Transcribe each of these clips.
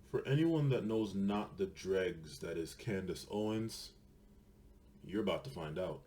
For anyone that knows not the dregs that is Candace Owens, you're about to find out.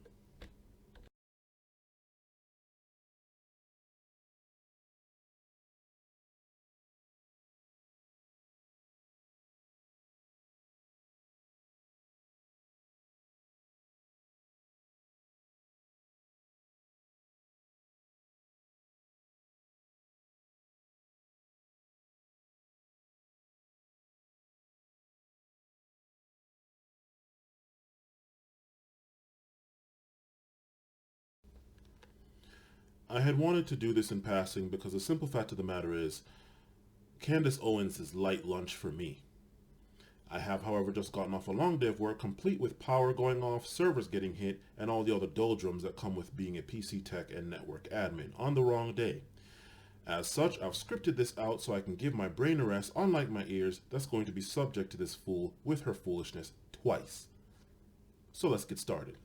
I had wanted to do this in passing because the simple fact of the matter is, Candace Owens is light lunch for me. I have, however, just gotten off a long day of work complete with power going off, servers getting hit, and all the other doldrums that come with being a PC tech and network admin on the wrong day. As such, I've scripted this out so I can give my brain a rest, unlike my ears, that's going to be subject to this fool with her foolishness twice. So let's get started.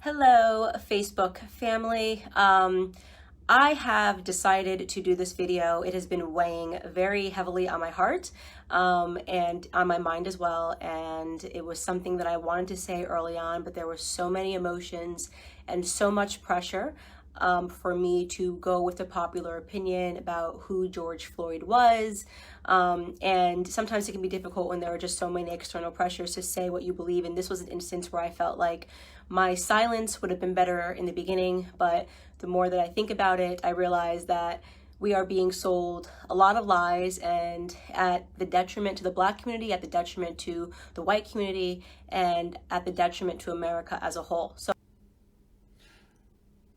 Hello, Facebook family. I have decided to do this video. It has been weighing very heavily on my heart and on my mind as well. And it was something that I wanted to say early on, but there were so many emotions and so much pressure for me to go with the popular opinion about who George Floyd was. And sometimes it can be difficult when there are just so many external pressures to say what you believe. And this was an instance where I felt like my silence would have been better in the beginning, but the more that I think about it, I realize that we are being sold a lot of lies, and at the detriment to the Black community, at the detriment to the white community, and at the detriment to America as a whole. So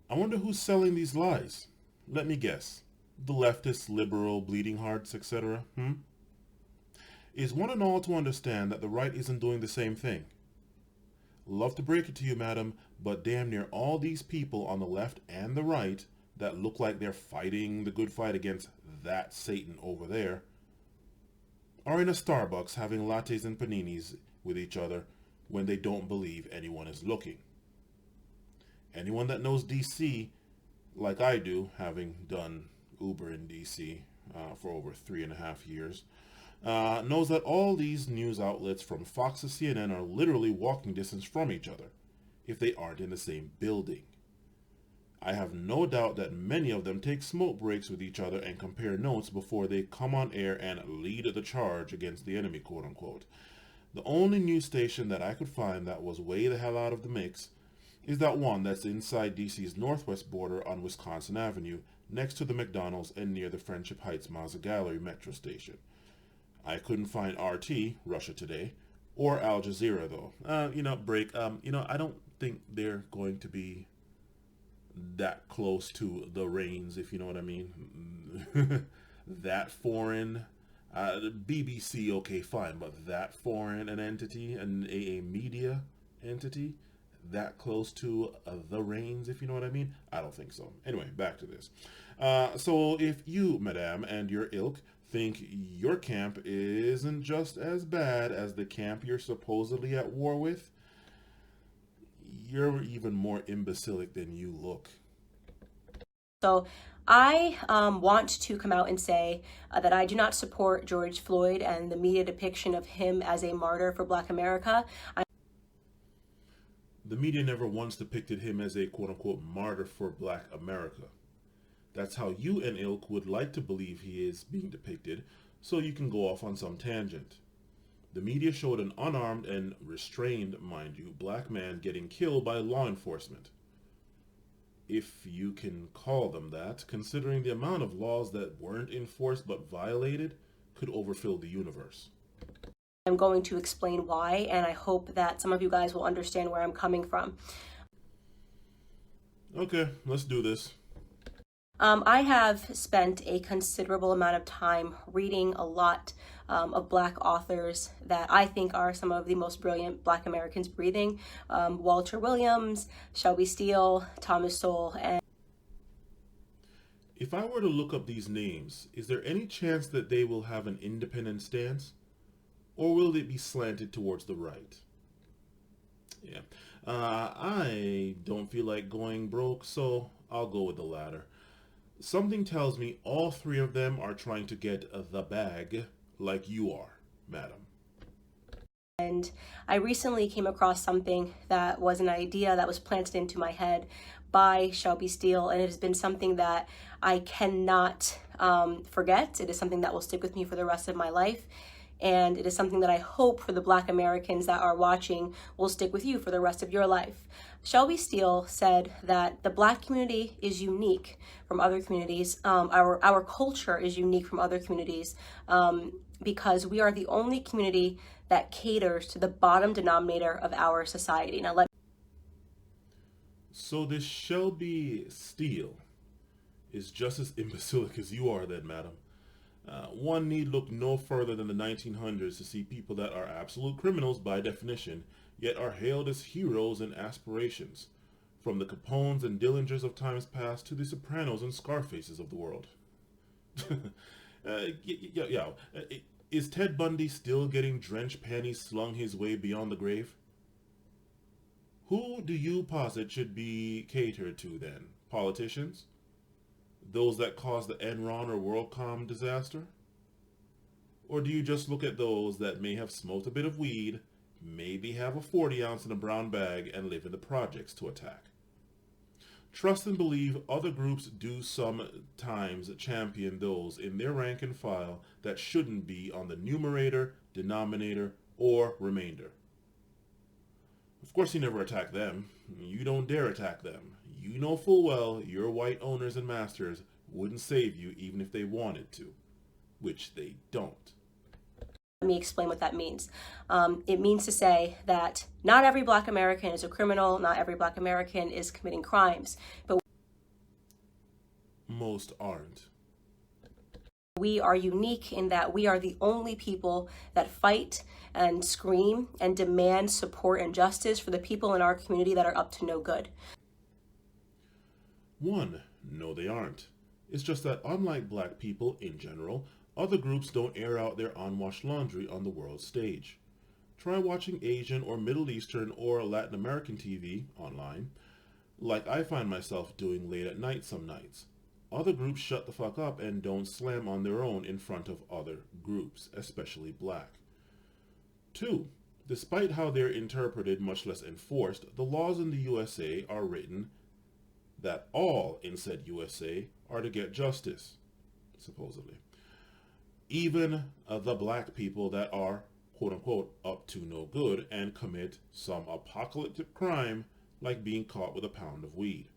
I wonder who's selling these lies. Let me guess. The leftist, liberal, bleeding hearts, etc. Is one and all to understand that the right isn't doing the same thing. Love to break it to you, madam, but damn near all these people on the left and the right that look like they're fighting the good fight against that Satan over there are in a Starbucks having lattes and paninis with each other when they don't believe anyone is looking. Anyone that knows DC, like I do, having done Uber in DC for over 3.5 years, knows that all these news outlets from Fox to CNN are literally walking distance from each other, if they aren't in the same building. I have no doubt that many of them take smoke breaks with each other and compare notes before they come on air and lead the charge against the enemy, quote unquote. The only news station that I could find that was way the hell out of the mix is that one that's inside DC's northwest border on Wisconsin Avenue, next to the McDonald's and near the Friendship Heights Mazda Gallery metro station. I couldn't find RT, Russia Today, or Al Jazeera though. I don't think they're going to be that close to the reins, if you know what I mean. That foreign. BBC, okay, fine, but that foreign an entity, and a media entity, that close to the reins, if you know what I mean? I don't think so. Anyway, back to this. So if you, madame, and your ilk think your camp isn't just as bad as the camp you're supposedly at war with, you're even more imbecilic than you look. So I want to come out and say that I do not support George Floyd and the media depiction of him as a martyr for Black America. The media never once depicted him as a quote-unquote martyr for Black America. That's how you and ilk would like to believe he is being depicted, so you can go off on some tangent. The media showed an unarmed and restrained, mind you, black man getting killed by law enforcement. If you can call them that, considering the amount of laws that weren't enforced but violated could overfill the universe. I'm going to explain why, and I hope that some of you guys will understand where I'm coming from. Okay, let's do this. I have spent a considerable amount of time reading a lot of Black authors that I think are some of the most brilliant Black Americans breathing. Walter Williams, Shelby Steele, Thomas Sowell, and If I were to look up these names, is there any chance that they will have an independent stance? Or will it be slanted towards the right? Yeah. I don't feel like going broke, so I'll go with the latter. Something tells me all three of them are trying to get the bag like you are, madam. And I recently came across something that was an idea that was planted into my head by Shelby Steele, and it has been something that I cannot forget. It is something that will stick with me for the rest of my life, and it is something that I hope for the Black Americans that are watching will stick with you for the rest of your life. Shelby Steele said that the Black community is unique from other communities. Our culture is unique from other communities because we are the only community that caters to the bottom denominator of our society. Now, So this Shelby Steele is just as imbecilic as you are then, madam. One need look no further than the 1900s to see people that are absolute criminals by definition, yet are hailed as heroes and aspirations, from the Capones and Dillingers of times past to the Sopranos and Scarfaces of the world. Is Ted Bundy still getting drenched panties slung his way beyond the grave? Who do you posit should be catered to then? Politicians? Those that caused the Enron or WorldCom disaster? Or do you just look at those that may have smoked a bit of weed, maybe have a 40 ounce in a brown bag, and live in the projects to attack? Trust and believe other groups do sometimes champion those in their rank and file that shouldn't be on the numerator, denominator, or remainder. Of course you never attack them. You don't dare attack them. You know full well your white owners and masters wouldn't save you even if they wanted to, which they don't. let me explain what that means. It means to say that not every Black American is a criminal, not every Black American is committing crimes, but Most aren't. we are unique in that we are the only people that fight and scream and demand support and justice for the people in our community that are up to no good. One, no they aren't. It's just that unlike Black people in general, other groups don't air out their unwashed laundry on the world stage. Try watching Asian or Middle Eastern or Latin American TV online, like I find myself doing late at night some nights. Other groups shut the fuck up and don't slam on their own in front of other groups, especially Black. Two, despite how they're interpreted, much less enforced, the laws in the USA are written that all in said USA are to get justice, supposedly. Even the Black people that are, quote-unquote, up to no good and commit some apocalyptic crime like being caught with a pound of weed.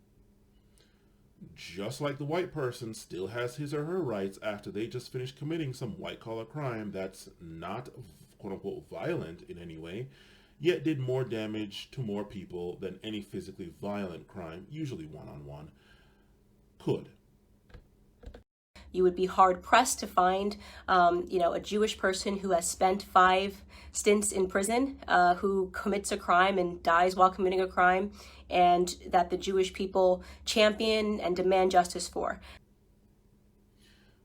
Just like the white person still has his or her rights after they just finished committing some white-collar crime that's not, quote-unquote, violent in any way, yet did more damage to more people than any physically violent crime, usually one-on-one, could. You would be hard-pressed to find, a Jewish person who has spent 5 stints in prison, who commits a crime and dies while committing a crime, and that the Jewish people champion and demand justice for.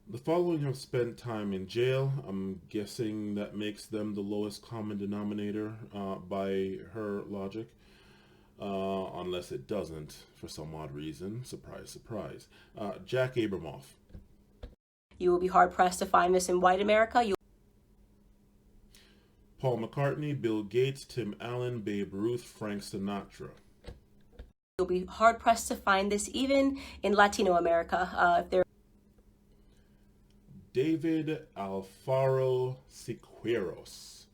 The following have spent time in jail. I'm guessing that makes them the lowest common denominator by her logic. Unless it doesn't, for some odd reason. Surprise, surprise. Jack Abramoff. You will be hard-pressed to find this in white America. Paul McCartney, Bill Gates, Tim Allen, Babe Ruth, Frank Sinatra. You'll be hard-pressed to find this even in Latino America. If there David Alfaro Siqueiros.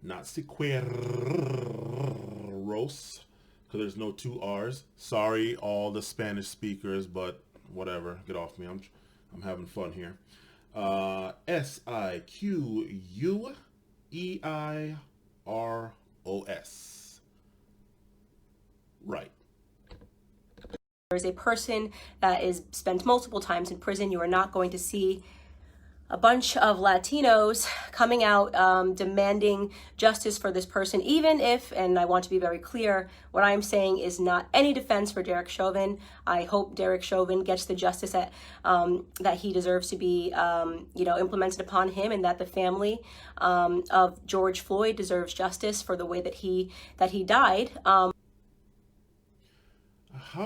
Not Siqueiros, because there's no 2 R's. Sorry, all the Spanish speakers, but whatever. Get off me. I'm having fun here. Siqueiros. Right. is a person that is spent multiple times in prison, you are not going to see a bunch of Latinos coming out demanding justice for this person, even if, and I want to be very clear, what I'm saying is not any defense for Derek Chauvin. I hope Derek Chauvin gets the justice that he deserves to be, implemented upon him, and that the family of George Floyd deserves justice for the way that he died. How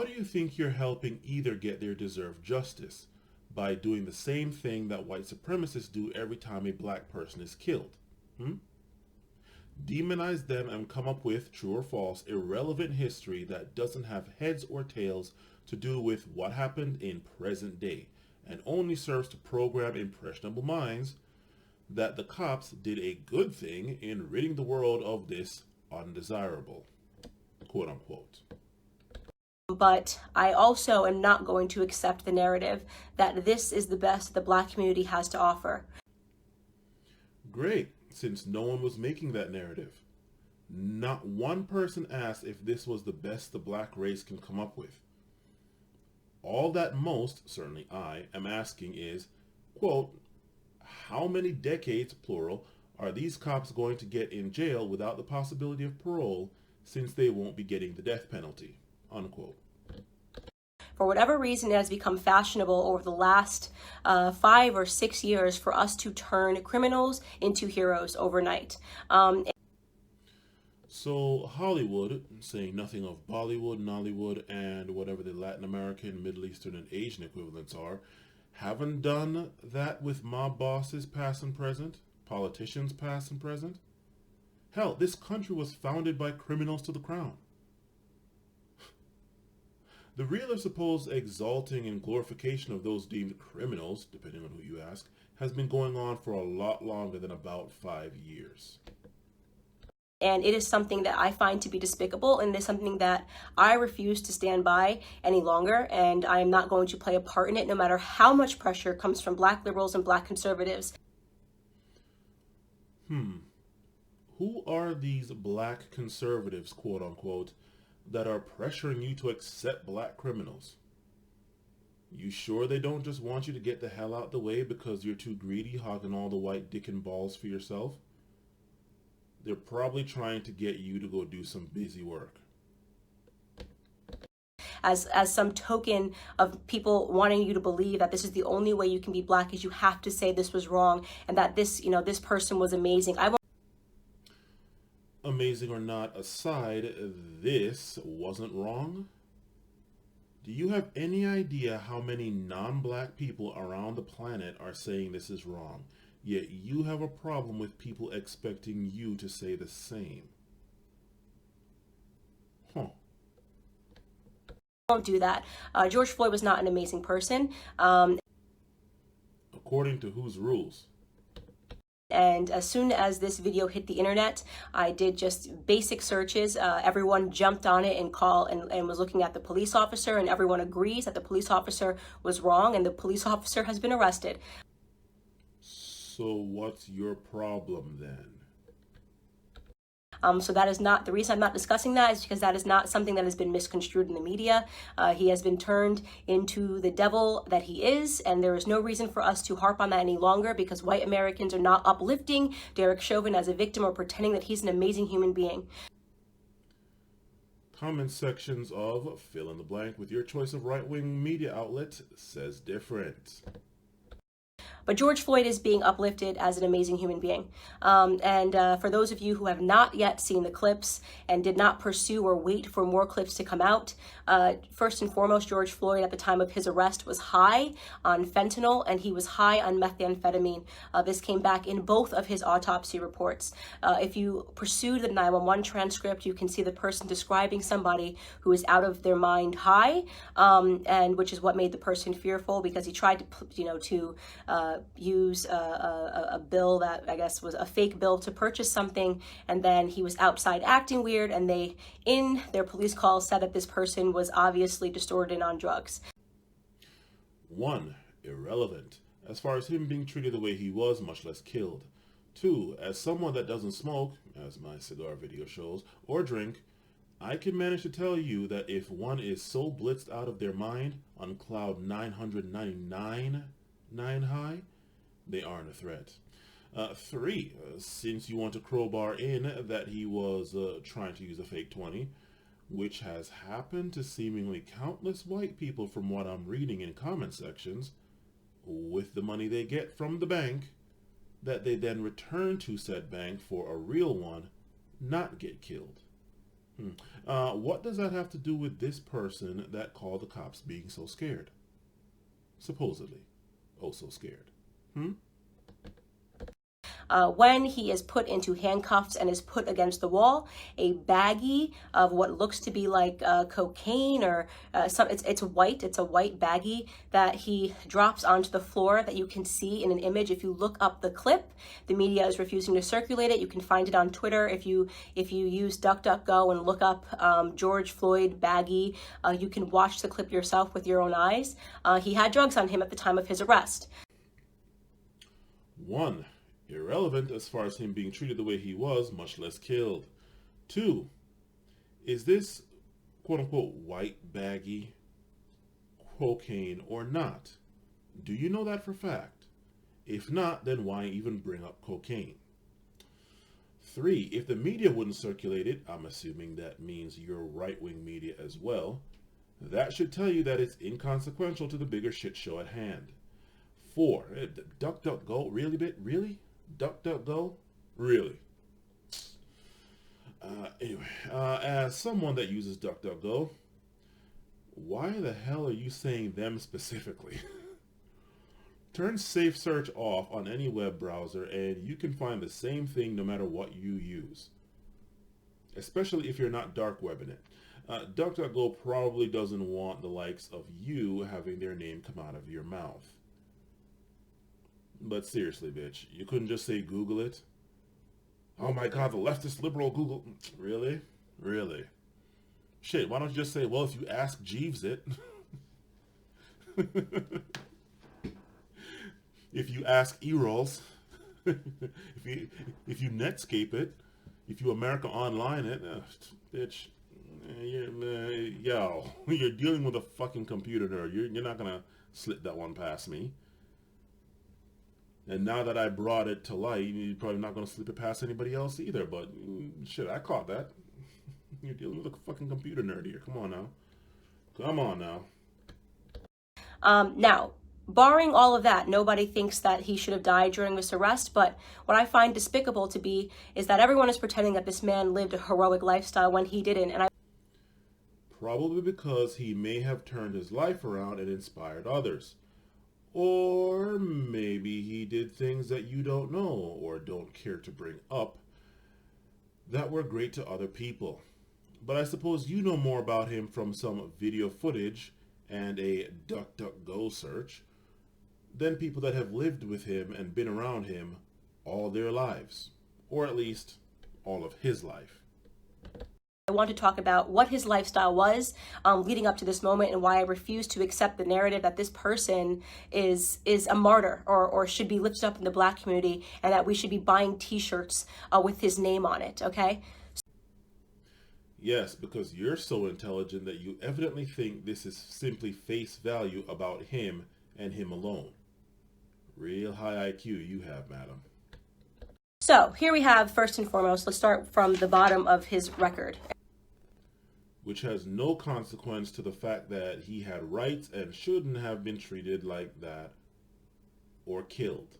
do you think you're helping either get their deserved justice? by doing the same thing that white supremacists do every time a black person is killed. Demonize them and come up with, true or false, irrelevant history that doesn't have heads or tails to do with what happened in present day, and only serves to program impressionable minds that the cops did a good thing in ridding the world of this undesirable, quote unquote. But I also am not going to accept the narrative that this is the best the black community has to offer. Great, since no one was making that narrative. Not one person asked if this was the best the black race can come up with. All that most, certainly I, am asking is, quote, how many decades, plural, are these cops going to get in jail without the possibility of parole, since they won't be getting the death penalty, unquote. For whatever reason, it has become fashionable over the last 5 or 6 years for us to turn criminals into heroes overnight. So Hollywood, saying nothing of Bollywood, Nollywood, and whatever the Latin American, Middle Eastern, and Asian equivalents are, haven't done that with mob bosses past and present, politicians past and present. Hell, this country was founded by criminals to the crown. The real or supposed exalting and glorification of those deemed criminals, depending on who you ask, has been going on for a lot longer than about 5 years. And it is something that I find to be despicable, and it is something that I refuse to stand by any longer, and I am not going to play a part in it no matter how much pressure comes from black liberals and black conservatives. Who are these black conservatives, quote unquote, that are pressuring you to accept black criminals? You sure they don't just want you to get the hell out the way because you're too greedy, hogging all the white dick and balls for yourself? They're probably trying to get you to go do some busy work. As some token of people wanting you to believe that this is the only way you can be black, is you have to say this was wrong and that this, this person was amazing. Amazing or not aside, this wasn't wrong. Do you have any idea how many non-black people around the planet are saying this is wrong? Yet you have a problem with people expecting you to say the same. Don't do that. George Floyd was not an amazing person. According to whose rules? And as soon as this video hit the internet, I did just basic searches. Everyone jumped on it and was looking at the police officer, and everyone agrees that the police officer was wrong and the police officer has been arrested. So what's your problem then? So that is not, the reason I'm not discussing that is because that is not something that has been misconstrued in the media. He has been turned into the devil that he is, and there is no reason for us to harp on that any longer, because white Americans are not uplifting Derek Chauvin as a victim or pretending that he's an amazing human being. Comment sections of fill in the blank with your choice of right-wing media outlet says different. But George Floyd is being uplifted as an amazing human being. For those of you who have not yet seen the clips and did not pursue or wait for more clips to come out, first and foremost, George Floyd at the time of his arrest was high on fentanyl and he was high on methamphetamine. This came back in both of his autopsy reports. If you pursue the 911 transcript, you can see the person describing somebody who is out of their mind high, and which is what made the person fearful, because he tried to use a bill that I guess was a fake bill to purchase something, and then he was outside acting weird, and they, in their police call, said that this person was obviously distorted and on drugs. 1, irrelevant, as far as him being treated the way he was, much less killed. 2, as someone that doesn't smoke, as my cigar video shows, or drink, I can manage to tell you that if one is so blitzed out of their mind on cloud 999 high, they aren't a threat. 3, since you want to crowbar in that he was trying to use a fake 20, which has happened to seemingly countless white people from what I'm reading in comment sections, with the money they get from the bank, that they then return to said bank for a real one, not get killed. What does that have to do with this person that called the cops being so scared? Supposedly. oh so scared. When he is put into handcuffs and is put against the wall, a baggie of what looks to be like cocaine or it's white. It's a white baggie that he drops onto the floor that you can see in an image. If you look up the clip, the media is refusing to circulate it. You can find it on Twitter. If you use DuckDuckGo and look up George Floyd baggie, you can watch the clip yourself with your own eyes. He had drugs on him at the time of his arrest. 1. Irrelevant as far as him being treated the way he was, much less killed. 2. Is this quote-unquote white baggy cocaine or not? Do you know that for fact? If not, then why even bring up cocaine? 3. If the media wouldn't circulate it, I'm assuming that means your right-wing media as well, that should tell you that it's inconsequential to the bigger shit show at hand. 4. DuckDuckGo? Really? DuckDuckGo? Really? Anyway, as someone that uses DuckDuckGo, why the hell are you saying them specifically? Turn safe search off on any web browser and you can find the same thing no matter what you use. Especially if you're not dark webbing it. DuckDuckGo probably doesn't want the likes of you having their name come out of your mouth. But seriously, bitch, you couldn't just say Google it? Oh my god, the leftist liberal Google... Really? Really? Shit, why don't you just say, well, if you ask Jeeves it... if you ask E-rolls... if you Netscape it... If you America Online it... bitch... yo, you're dealing with a fucking computer nerd. You're not gonna slip that one past me. And now that I brought it to light, you're probably not going to slip it past anybody else either. But shit, I caught that. You're dealing with a fucking computer nerd here. Come on now. Come on now. Now, barring all of that, nobody thinks that he should have died during this arrest. But what I find despicable to be is that everyone is pretending that this man lived a heroic lifestyle when he didn't. And probably because he may have turned his life around and inspired others. Or maybe he did things that you don't know or don't care to bring up that were great to other people. But I suppose you know more about him from some video footage and a DuckDuckGo search than people that have lived with him and been around him all their lives, or at least all of his life. I want to talk about what his lifestyle was leading up to this moment and why I refuse to accept the narrative that this person is a martyr or should be lifted up in the Black community and that we should be buying t-shirts with his name on it, okay? Yes, because you're so intelligent that you evidently think this is simply face value about him and him alone. Real high IQ you have, madam. So here we have, first and foremost, let's start from the bottom of his record. Which has no consequence to the fact that he had rights and shouldn't have been treated like that or killed.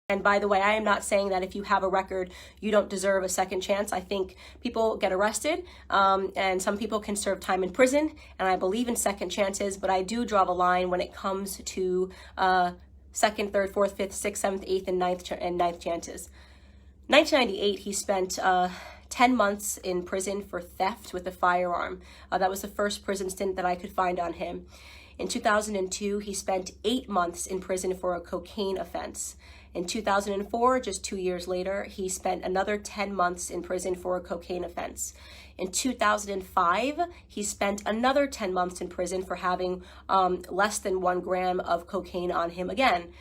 And by the way, I am not saying that if you have a record, you don't deserve a second chance. I think people get arrested and some people can serve time in prison. And I believe in second chances, but I do draw the line when it comes to second, third, fourth, fifth, sixth, seventh, eighth, and ninth chances. 1998, he spent 10 months in prison for theft with a firearm. That was the first prison stint that I could find on him. In 2002, he spent 8 months in prison for a cocaine offense. In 2004, just 2 years later, he spent another 10 months in prison for a cocaine offense. In 2005, he spent another 10 months in prison for having less than 1 gram of cocaine on him again.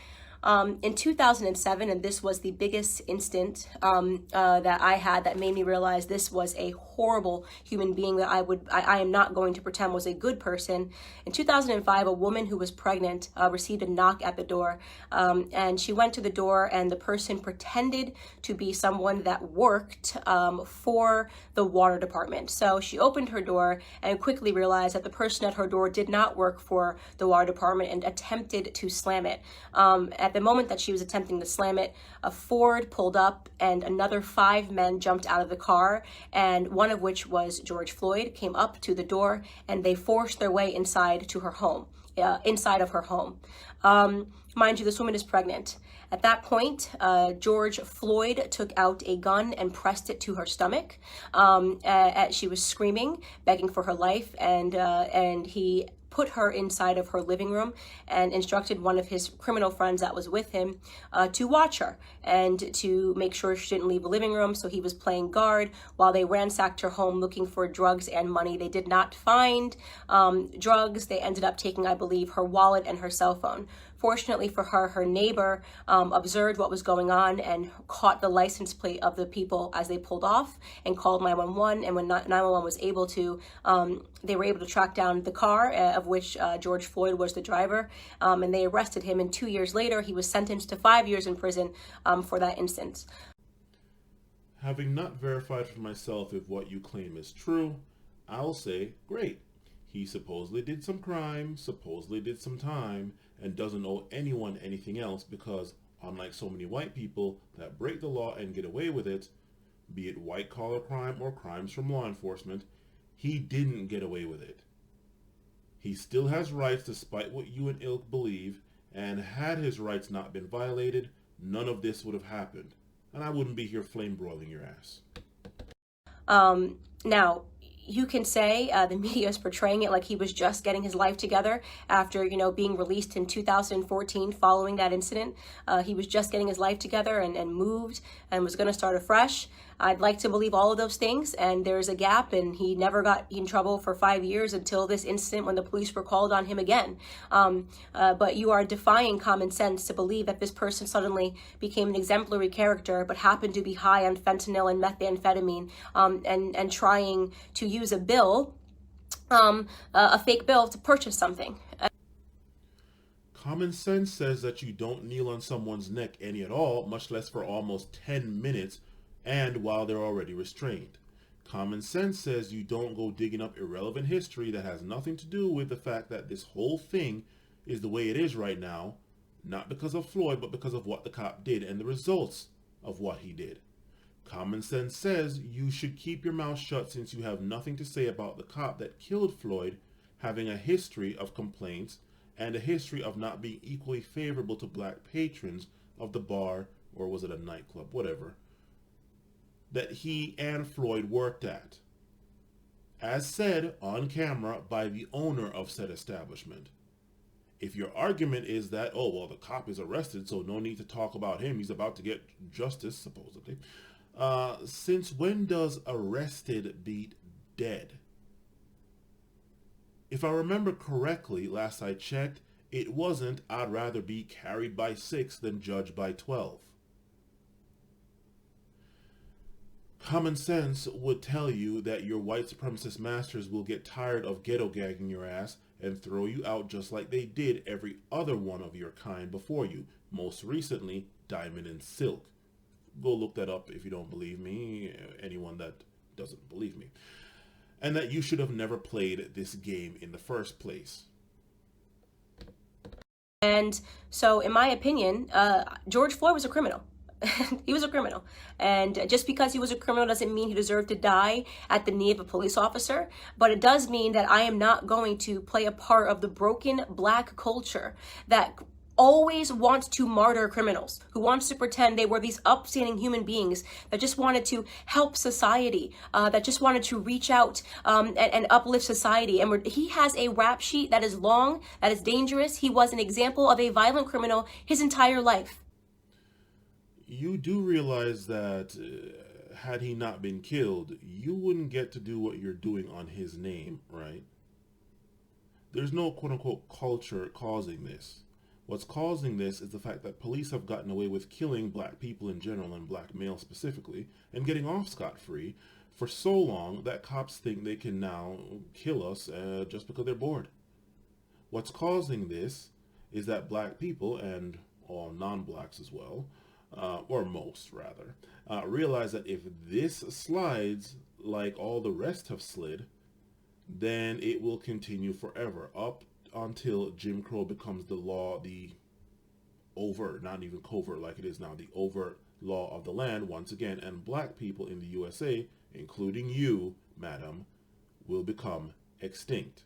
In 2007, and this was the biggest instant that I had that made me realize this was a horrible human being that I am not going to pretend was a good person. In 2005, a woman who was pregnant received a knock at the door, and she went to the door and the person pretended to be someone that worked for the water department. So she opened her door and quickly realized that the person at her door did not work for the water department and attempted to slam it. At the moment that she was attempting to slam it, a Ford pulled up and another 5 men jumped out of the car, and one of which was George Floyd, came up to the door and they forced their way inside to her home. inside of her home. Mind you, this woman is pregnant. At that point, George Floyd took out a gun and pressed it to her stomach. She was screaming, begging for her life, and he put her inside of her living room and instructed one of his criminal friends that was with him to watch her and to make sure she didn't leave the living room. So he was playing guard while they ransacked her home looking for drugs and money. They did not find drugs. They ended up taking, I believe, her wallet and her cell phone. Fortunately for her, her neighbor observed what was going on and caught the license plate of the people as they pulled off and called 911. And when 911 was able to, they were able to track down the car of which George Floyd was the driver, and they arrested him. And 2 years later, he was sentenced to 5 years in prison for that instance. Having not verified for myself if what you claim is true, I'll say, great. He supposedly did some crime, supposedly did some time, and doesn't owe anyone anything else because, unlike so many white people that break the law and get away with it, be it white-collar crime or crimes from law enforcement, he didn't get away with it. He still has rights despite what you and ilk believe, and had his rights not been violated, none of this would have happened, and I wouldn't be here flame broiling your ass. Now, you can say the media is portraying it like he was just getting his life together after, being released in 2014 following that incident. He was just getting his life together and moved and was going to start afresh. I'd like to believe all of those things, and there's a gap, and he never got in trouble for 5 years until this incident when the police were called on him again. But you are defying common sense to believe that this person suddenly became an exemplary character but happened to be high on fentanyl and methamphetamine and trying to use a bill, a fake bill, to purchase something. Common sense says that you don't kneel on someone's neck any at all, much less for almost 10 minutes, and while they're already restrained. Common sense says you don't go digging up irrelevant history that has nothing to do with the fact that this whole thing is the way it is right now, not because of Floyd, but because of what the cop did and the results of what he did. Common sense says you should keep your mouth shut since you have nothing to say about the cop that killed Floyd having a history of complaints and a history of not being equally favorable to black patrons of the bar, or was it a nightclub, whatever, that he and Floyd worked at, as said on camera by the owner of said establishment. If your argument is that, oh, well, the cop is arrested, so no need to talk about him, he's about to get justice, supposedly. Since when does arrested beat dead? If I remember correctly, last I checked, it wasn't I'd rather be carried by 6 than judged by 12. Common sense would tell you that your white supremacist masters will get tired of ghetto gagging your ass and throw you out just like they did every other one of your kind before you, most recently Diamond and Silk. Go look that up if you don't believe me, anyone that doesn't believe me. And that you should have never played this game in the first place. And so, in my opinion, George Floyd was a criminal. He was a criminal. And just because he was a criminal doesn't mean he deserved to die at the knee of a police officer. But it does mean that I am not going to play a part of the broken black culture that always wants to martyr criminals, who wants to pretend they were these upstanding human beings that just wanted to help society, that just wanted to reach out and uplift society. And he has a rap sheet that is long, that is dangerous. He was an example of a violent criminal his entire life. You do realize that had he not been killed, you wouldn't get to do what you're doing on his name, right? There's no quote-unquote culture causing this. What's causing this is the fact that police have gotten away with killing black people in general and black males specifically and getting off scot-free for so long that cops think they can now kill us just because they're bored. What's causing this is that black people, and all non-blacks as well, or most rather, realize that if this slides like all the rest have slid, then it will continue forever, up until Jim Crow becomes the law, the overt, not even covert like it is now, the overt law of the land once again, and black people in the USA, including you, madam, will become extinct.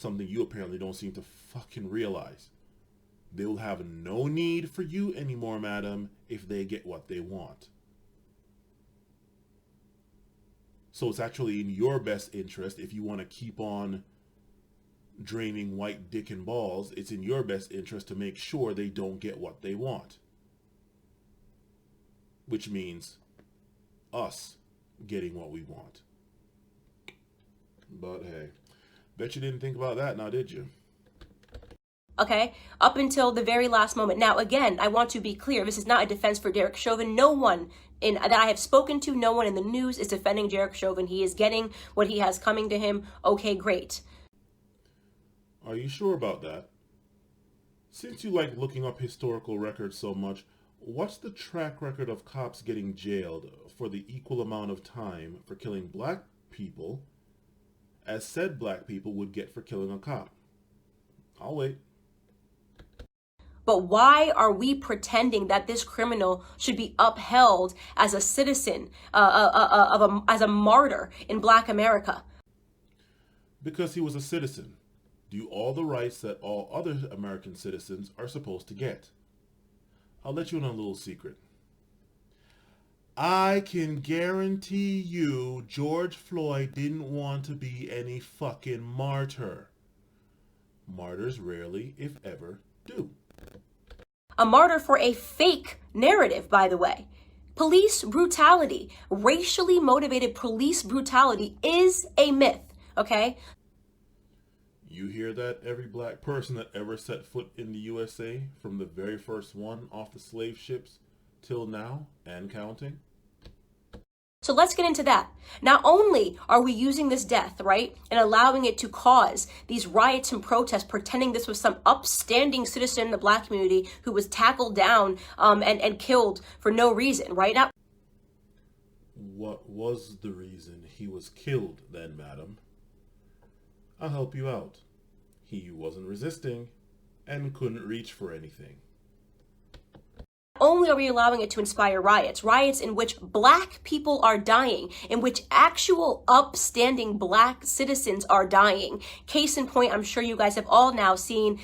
something you apparently don't seem to fucking realize. They will have no need for you anymore, madam, if they get what they want. So it's actually in your best interest, if you want to keep on draining white dick and balls, it's in your best interest to make sure they don't get what they want. Which means us getting what we want. But hey, bet you didn't think about that now, did you? Okay, up until the very last moment. Now, again, I want to be clear. This is not a defense for Derek Chauvin. No one that I have spoken to, no one in the news is defending Derek Chauvin. He is getting what he has coming to him. Okay, great. Are you sure about that? Since you like looking up historical records so much, what's the track record of cops getting jailed for the equal amount of time for killing black people as said black people would get for killing a cop? I'll wait. But why are we pretending that this criminal should be upheld as a citizen, as a martyr in Black America? Because he was a citizen, due all the rights that all other American citizens are supposed to get. I'll let you in on a little secret. I can guarantee you George Floyd didn't want to be any fucking martyr. Martyrs rarely, if ever, do. A martyr for a fake narrative, by the way. Police brutality, racially motivated police brutality is a myth, okay? You hear that, every black person that ever set foot in the USA, from the very first one off the slave ships till now and counting? So let's get into that. Not only are we using this death, right, and allowing it to cause these riots and protests, pretending this was some upstanding citizen in the black community who was tackled down and killed for no reason, right? Now, what was the reason he was killed then, madam? I'll help you out. He wasn't resisting and couldn't reach for anything. Only are we allowing it to inspire riots, riots in which black people are dying, in which actual upstanding black citizens are dying. Case in point, I'm sure you guys have all now seen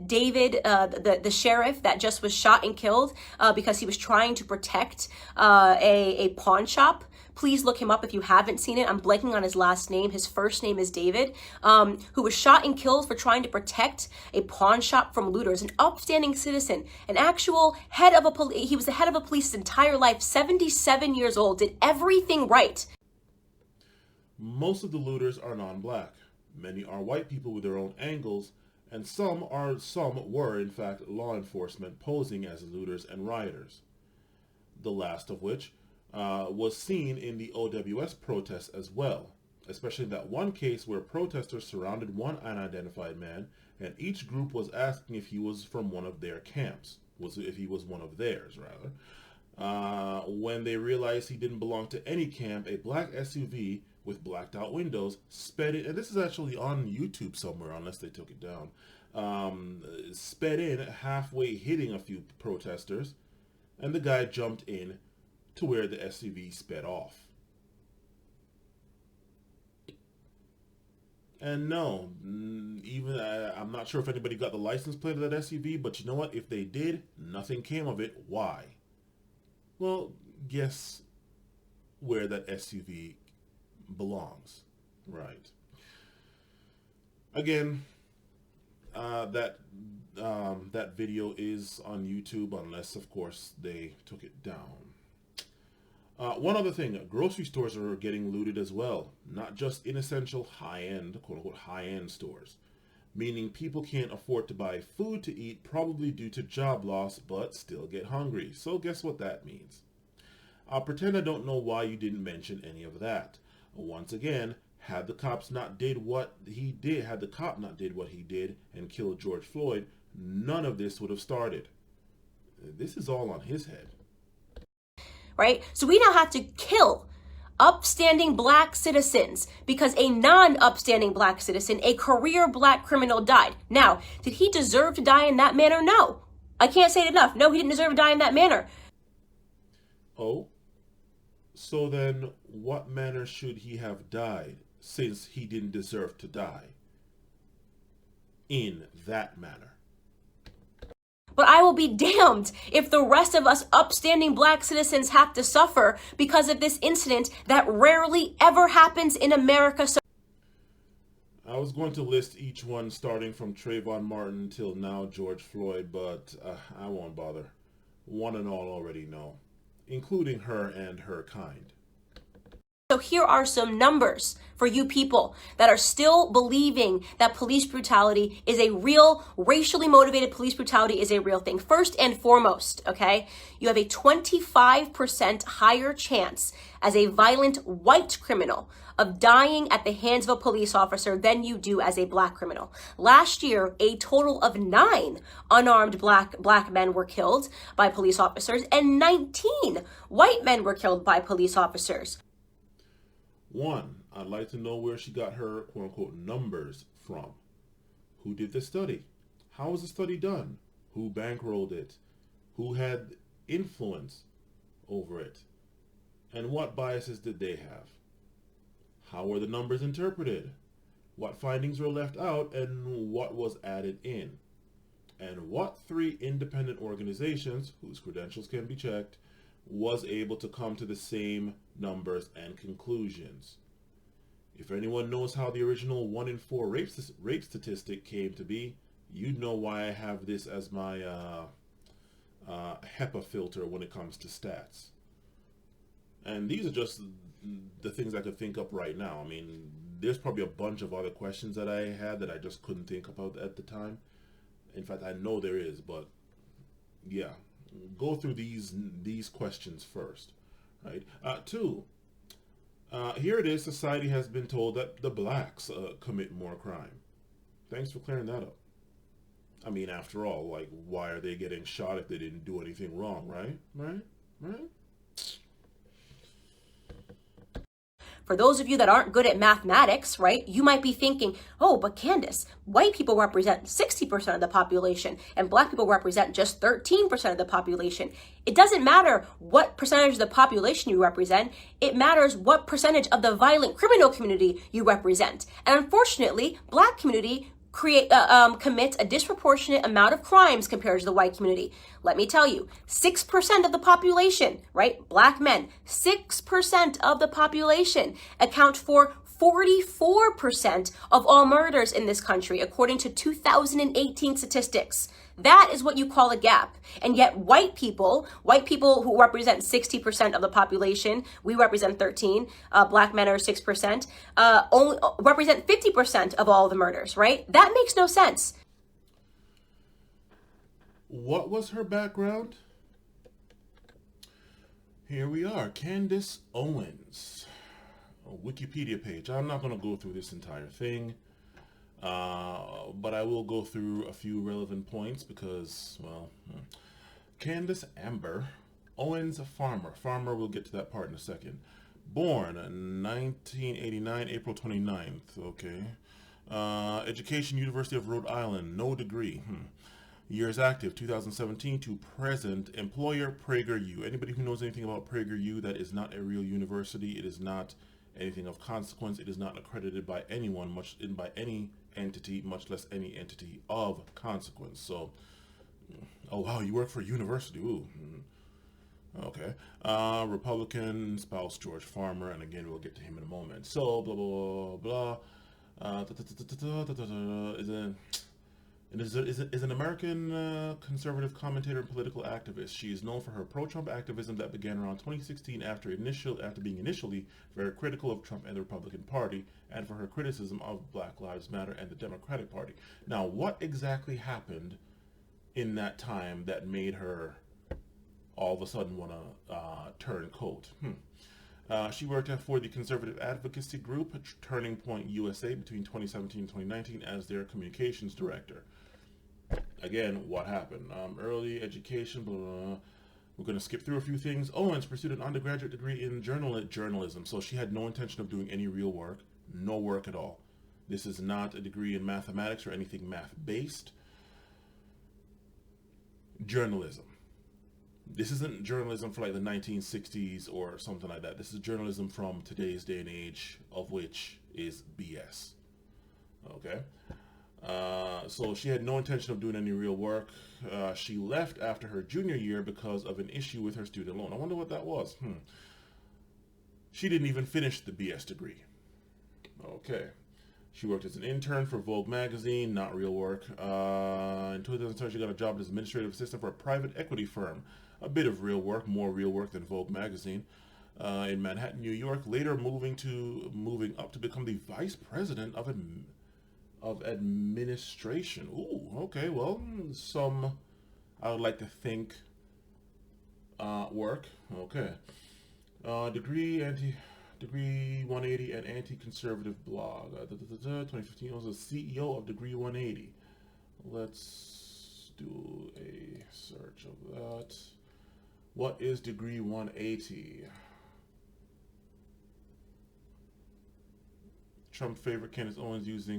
David, the sheriff that just was shot and killed because he was trying to protect a pawn shop. Please look him up if you haven't seen it. I'm blanking on his last name. His first name is David, who was shot and killed for trying to protect a pawn shop from looters, an upstanding citizen, an actual head of a police. He was the head of a police his entire life, 77 years old, did everything right. Most of the looters are non-black. Many are white people with their own angles, and some were in fact law enforcement posing as looters and rioters. The last of which was seen in the OWS protests as well, especially in that one case where protesters surrounded one unidentified man, and each group was asking if he was from one of their camps, if he was one of theirs, rather. When they realized he didn't belong to any camp, a black SUV with blacked out windows sped in, and this is actually on YouTube somewhere, unless they took it down, sped in, halfway hitting a few protesters, and the guy jumped in to where the SUV sped off. And no, even I'm not sure if anybody got the license plate of that SUV, but you know what? If they did, nothing came of it. Why? Well, guess where that SUV belongs, right? Again, that video is on YouTube, unless, of course, they took it down. One other thing, grocery stores are getting looted as well. Not just inessential high-end, quote-unquote, high-end stores. Meaning people can't afford to buy food to eat, probably due to job loss, but still get hungry. So guess what that means? I'll pretend I don't know why you didn't mention any of that. Once again, had the cop not did what he did and killed George Floyd, none of this would have started. This is all on his head. Right? So we now have to kill upstanding black citizens because a non-upstanding black citizen, a career black criminal, died. Now, did he deserve to die in that manner? No. I can't say it enough. No, he didn't deserve to die in that manner. Oh? So then, what manner should he have died, since he didn't deserve to die? in that manner. But I will be damned if the rest of us upstanding black citizens have to suffer because of this incident that rarely ever happens in America. So I was going to list each one starting from Trayvon Martin till now George Floyd, but I won't bother. One and all already know, including her and her kind. So here are some numbers for you people that are still believing that police brutality is a real, racially motivated police brutality is a real thing. First and foremost, okay, you have a 25% higher chance as a violent white criminal of dying at the hands of a police officer than you do as a black criminal. Last year, a total of 9 unarmed black men were killed by police officers and 19 white men were killed by police officers. One, I'd like to know where she got her quote-unquote numbers from. Who did the study? How was the study done? Who bankrolled it? Who had influence over it? And what biases did they have? How were the numbers interpreted? What findings were left out and what was added in? And what 3 independent organizations, whose credentials can be checked, was able to come to the same numbers and conclusions? If anyone knows how the original 1 in 4 rape statistic came to be, you'd know why I have this as my HEPA filter when it comes to stats. And these are just the things I could think up right now. I mean, there's probably a bunch of other questions that I had that I just couldn't think about at the time. In fact, I know there is, but yeah. Go through these questions first, right? 2, here it is. Society has been told that the blacks commit more crime. Thanks for clearing that up. I mean, after all, like, why are they getting shot if they didn't do anything wrong, right? Right? For those of you that aren't good at mathematics, right, you might be thinking, oh, but Candace, white people represent 60% of the population and black people represent just 13% of the population. It doesn't matter what percentage of the population you represent. It matters what percentage of the violent criminal community you represent. And unfortunately, black community commits a disproportionate amount of crimes compared to the white community. Let me tell you, 6% of the population, right? Black men, 6% of the population account for 44% of all murders in this country, according to 2018 statistics. That is what you call a gap. And yet white people who represent 60% of the population, we represent 13, black men are 6%, only represent 50% of all the murders, right? That makes no sense. What was her background? Here we are, Candace Owens, a Wikipedia page. I'm not going to go through this entire thing. But I will go through a few relevant points because, well, Candace Amber Owens, farmer, we'll get to that part in a second. Born in 1989, April 29th, okay. Education, University of Rhode Island, no degree. Years active, 2017 to present. Employer, PragerU. Anybody who knows anything about PragerU, that is not a real university. It is not anything of consequence. It is not accredited by anyone, by any entity, much less any entity of consequence. So, oh wow, you work for a university. Ooh. Okay. Republican, spouse George Farmer, and again we'll get to him in a moment. So blah blah blah. Is an American conservative commentator and political activist. She is known for her pro-Trump activism that began around 2016 after being initially very critical of Trump and the Republican Party, and for her criticism of Black Lives Matter and the Democratic Party. Now, what exactly happened in that time that made her all of a sudden want to turn coat? She worked for the conservative advocacy group Turning Point USA between 2017 and 2019 as their communications director. Again, what happened? Early education, blah, blah, blah. We're going to skip through a few things. Owens pursued an undergraduate degree in journalism, so she had no intention of doing any real work, no work at all. This is not a degree in mathematics or anything math-based. Journalism. This isn't journalism for like the 1960s or something like that. This is journalism from today's day and age, of which is BS. Okay? So she had no intention of doing any real work. She left after her junior year because of an issue with her student loan. I wonder what that was. She didn't even finish the BS degree. Okay. She worked as an intern for Vogue magazine, not real work. In 2007, she got a job as administrative assistant for a private equity firm. A bit of real work, more real work than Vogue magazine. In Manhattan, New York, later moving up to become the vice president of administration. Ooh, okay, well, some, I would like to think, work. Okay. Degree 180 and anti-conservative blog. 2015 was the CEO of Degree 180. Let's do a search of that. What is Degree 180? Trump favorite Candace Owens used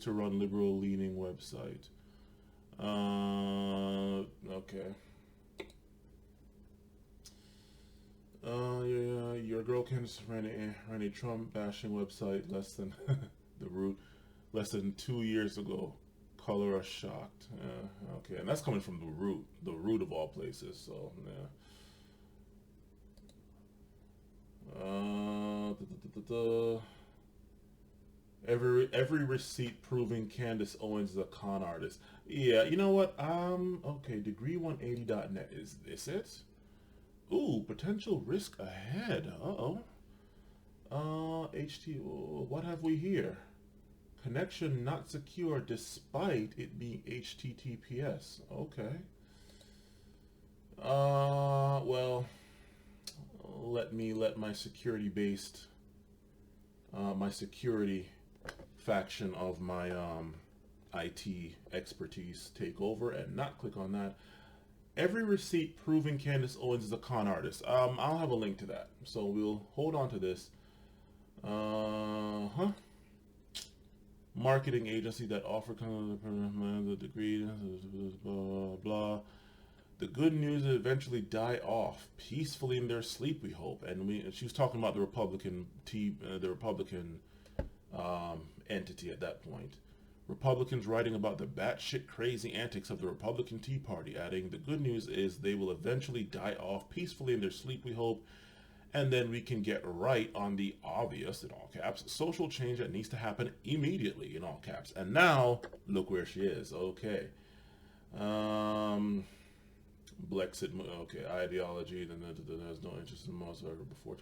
to run liberal-leaning website. Okay. Your girl Candace ran a Trump bashing website less than less than 2 years ago. Color us shocked. Okay, and that's coming from the root of all places. So yeah. Every receipt proving Candace Owens is a con artist. Yeah, you know what? Okay, degree180.net. Is this it? Ooh, potential risk ahead. What have we here? Connection not secure despite it being HTTPS. Okay. Well, let my security faction of my IT expertise take over and not click on that. Every receipt proving Candace Owens is a con artist. I'll have a link to that. So we'll hold on to this. Marketing agency that offer the degree, blah, blah. The good news is eventually die off peacefully in their sleep, we hope. And she was talking about the Republican entity at that point. Republicans writing about the batshit crazy antics of the Republican Tea Party, adding, the good news is they will eventually die off peacefully in their sleep, we hope, and then we can get right on the obvious, in all caps, social change that needs to happen immediately, in all caps. And now, look where she is. Okay. Blexit, okay, ideology, then there's no interest in most ever before.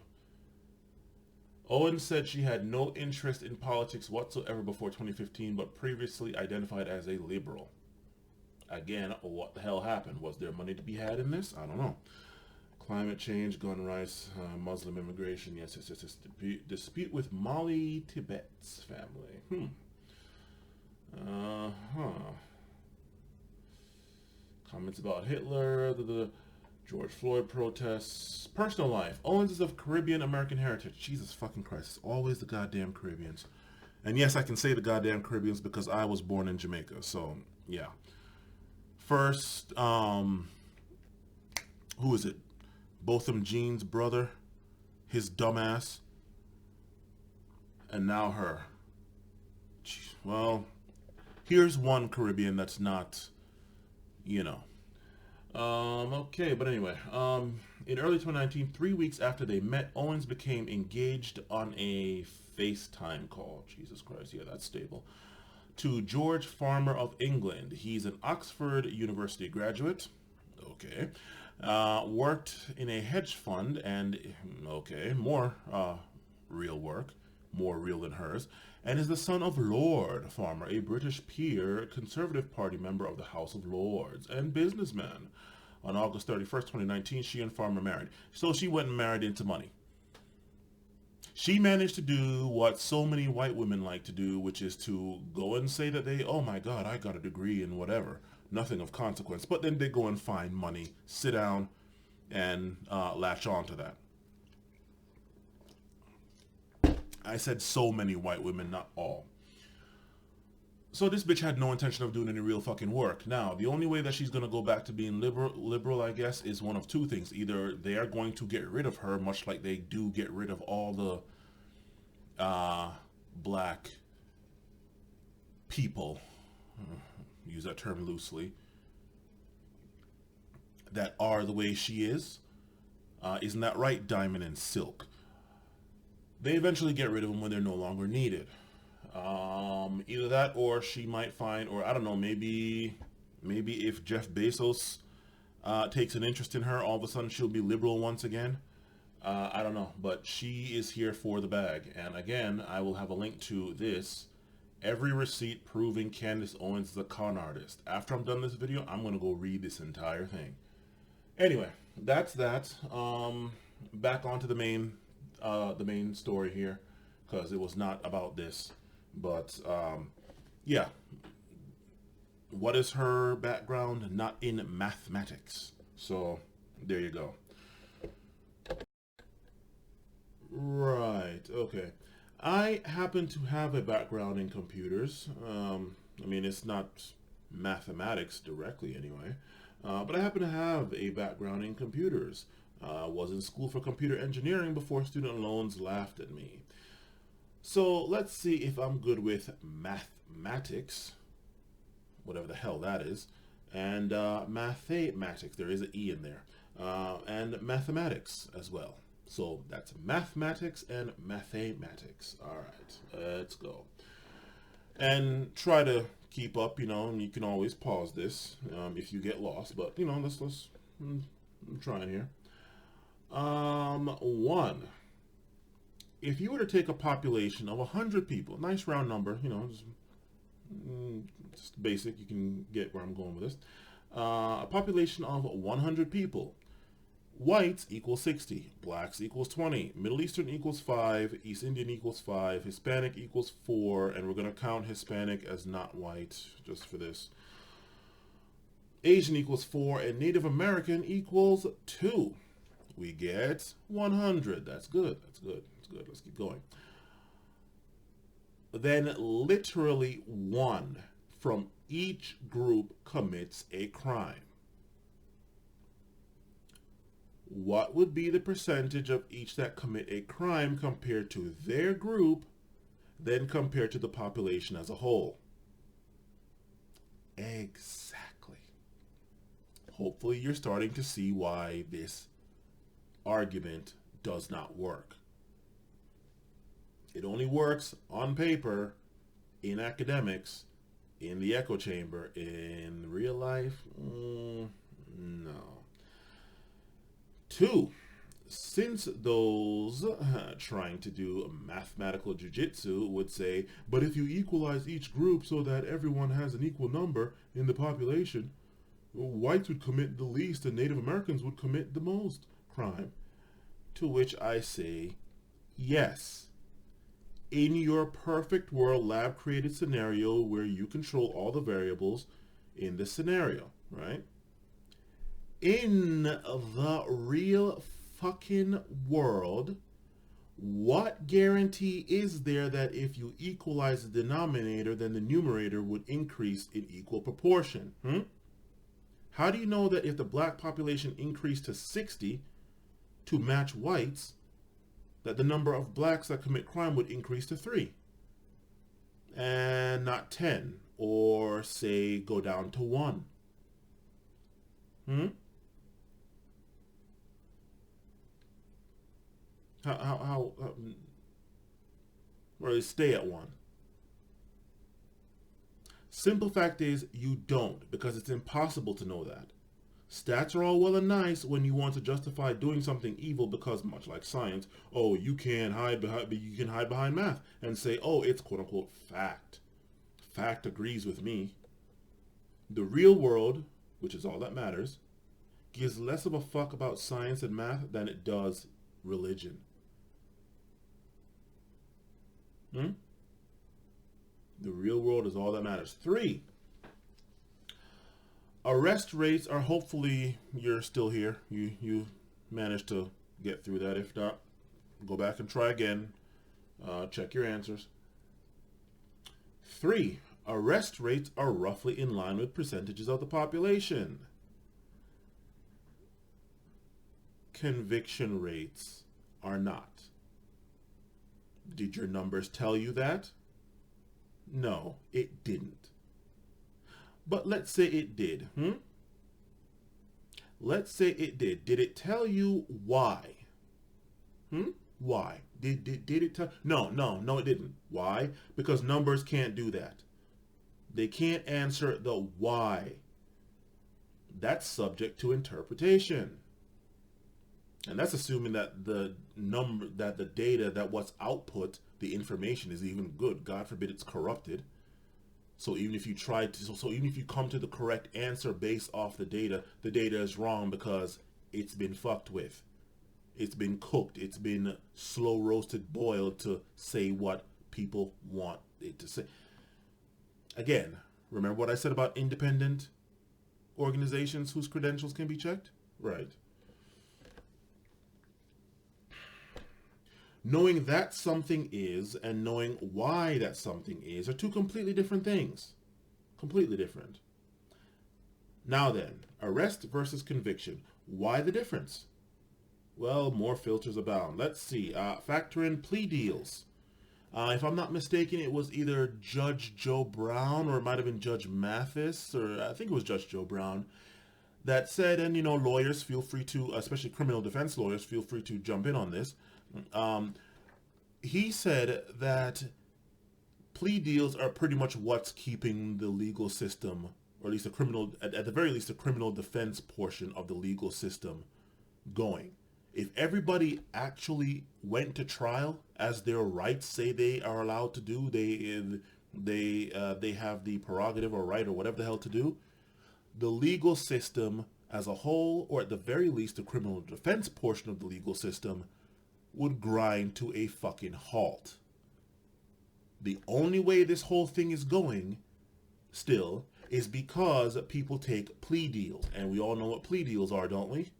Owens said she had no interest in politics whatsoever before 2015, but previously identified as a liberal. Again, what the hell happened? Was there money to be had in this? I don't know. Climate change, gun rights, Muslim immigration, yes. Dispute with Mali Tibet's family. Comments about Hitler, the George Floyd protests, personal life. Owens is of Caribbean American heritage. Jesus fucking Christ, it's always the goddamn Caribbeans. And yes, I can say the goddamn Caribbeans because I was born in Jamaica, so yeah. First, who is it? Botham Jean's brother, his dumbass, and now her. Jeez, well, here's one Caribbean that's not, you know. Okay, but anyway, in early 2019, 3 weeks after they met, Owens became engaged on a FaceTime call. Jesus Christ, yeah, that's stable. To George Farmer of England. He's an Oxford University graduate. Okay. Worked in a hedge fund and, okay, more real work, more real than hers, and is the son of Lord Farmer, a British peer, Conservative Party member of the House of Lords, and businessman. On August 31st, 2019, she and Farmer married. So she went and married into money. She managed to do what so many white women like to do, which is to go and say that they, oh my God, I got a degree in whatever. Nothing of consequence. But then they go and find money, sit down, and latch on to that. I said so many white women, not all. So this bitch had no intention of doing any real fucking work. Now, the only way that she's going to go back to being liberal, I guess, is one of two things. Either they are going to get rid of her, much like they do get rid of all the black people, use that term loosely, that are the way she is. Isn't that right, Diamond and Silk? They eventually get rid of them when they're no longer needed. Either that, or she might find, or I don't know, maybe if Jeff Bezos takes an interest in her, all of a sudden she'll be liberal once again. I don't know, but she is here for the bag. And again, I will have a link to this. Every receipt proving Candace Owens is a con artist. After I'm done this video, I'm going to go read this entire thing. Anyway, that's that. Back onto the main story here, because it was not about this. But, yeah. What is her background? Not in mathematics. So, there you go. Right, okay. I happen to have a background in computers. I mean, it's not mathematics directly anyway. But I happen to have a background in computers. Was in school for computer engineering before student loans laughed at me. So let's see if I'm good with mathematics, whatever the hell that is, and mathematics, there is an E in there, and mathematics as well. So that's mathematics and mathematics. All right, let's go. And try to keep up, and you can always pause this if you get lost, but, I'm trying here. 1. If you were to take a population of 100 people, nice round number, just basic, you can get where I'm going with this. A population of 100 people. Whites equals 60, blacks equals 20, Middle Eastern equals 5, East Indian equals 5, Hispanic equals 4, and we're going to count Hispanic as not white, just for this. Asian equals 4, and Native American equals 2. We get 100. That's good. That's good. That's good. Let's keep going. Then literally 1 from each group commits a crime. What would be the percentage of each that commit a crime compared to their group, then compared to the population as a whole? Exactly. Hopefully you're starting to see why this argument does not work. It only works on paper, in academics, in the echo chamber. In real life, no. 2, since those trying to do mathematical jujitsu would say, but if you equalize each group so that everyone has an equal number in the population, whites would commit the least and Native Americans would commit the most crime. To which I say, yes. In your perfect world, lab-created scenario where you control all the variables in the scenario, right? In the real fucking world, what guarantee is there that if you equalize the denominator, then the numerator would increase in equal proportion? How do you know that if the black population increased to 60 to match whites, that the number of blacks that commit crime would increase to 3 and not 10, or say go down to 1? How or stay at 1? Simple fact is you don't, because it's impossible to know that. Stats are all well and nice when you want to justify doing something evil because, much like science, oh, you can hide behind math and say, oh, it's quote-unquote fact. Fact agrees with me. The real world, which is all that matters, gives less of a fuck about science and math than it does religion. The real world is all that matters. 3. Arrest rates are, hopefully you're still here. You managed to get through that. If not, go back and try again. Check your answers. 3. Arrest rates are roughly in line with percentages of the population. Conviction rates are not. Did your numbers tell you that? No, it didn't. But let's say it did. Let's say it did. Did it tell you why? Why? Did it tell? No, it didn't. Why? Because numbers can't do that. They can't answer the why. That's subject to interpretation. And that's assuming that the data, that what's output, the information is even good. God forbid it's corrupted. So even if you even if you come to the correct answer based off the data is wrong because it's been fucked with. It's been cooked. It's been slow roasted, boiled to say what people want it to say. Again, remember what I said about independent organizations whose credentials can be checked? Right. Knowing that something is and knowing why that something is are two completely different things. Completely different. Now then, arrest versus conviction. Why the difference? Well, more filters abound. Let's see. Factor in plea deals. If I'm not mistaken, it was either Judge Joe Brown or it might have been Judge Mathis, or I think it was Judge Joe Brown, that said, and lawyers feel free to, especially criminal defense lawyers, feel free to jump in on this. He said that plea deals are pretty much what's keeping the legal system, or at least at the very least, the criminal defense portion of the legal system going. If everybody actually went to trial, as their rights say they are allowed to do, they have the prerogative or right or whatever the hell to do, the legal system as a whole, or at the very least the criminal defense portion of the legal system, would grind to a fucking halt. The only way this whole thing is going still is because people take plea deals. And we all know what plea deals are, don't we?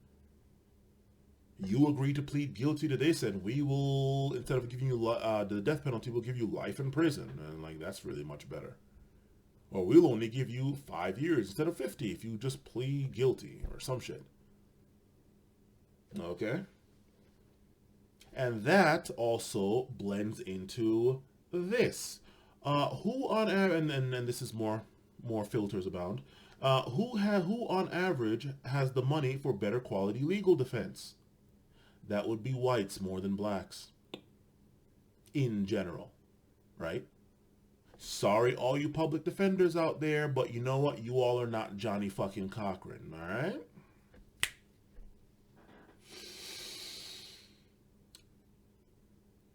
You agree to plead guilty to this and we will, instead of giving you the death penalty, we'll give you life in prison. And that's really much better. Or we'll only give you 5 years instead of 50 if you just plead guilty or some shit. Okay? And that also blends into this. Who on average, and this is more filters abound, who on average has the money for better quality legal defense? That would be whites more than blacks. In general. Right? Sorry all you public defenders out there, but you know what? You all are not Johnny fucking Cochran, alright?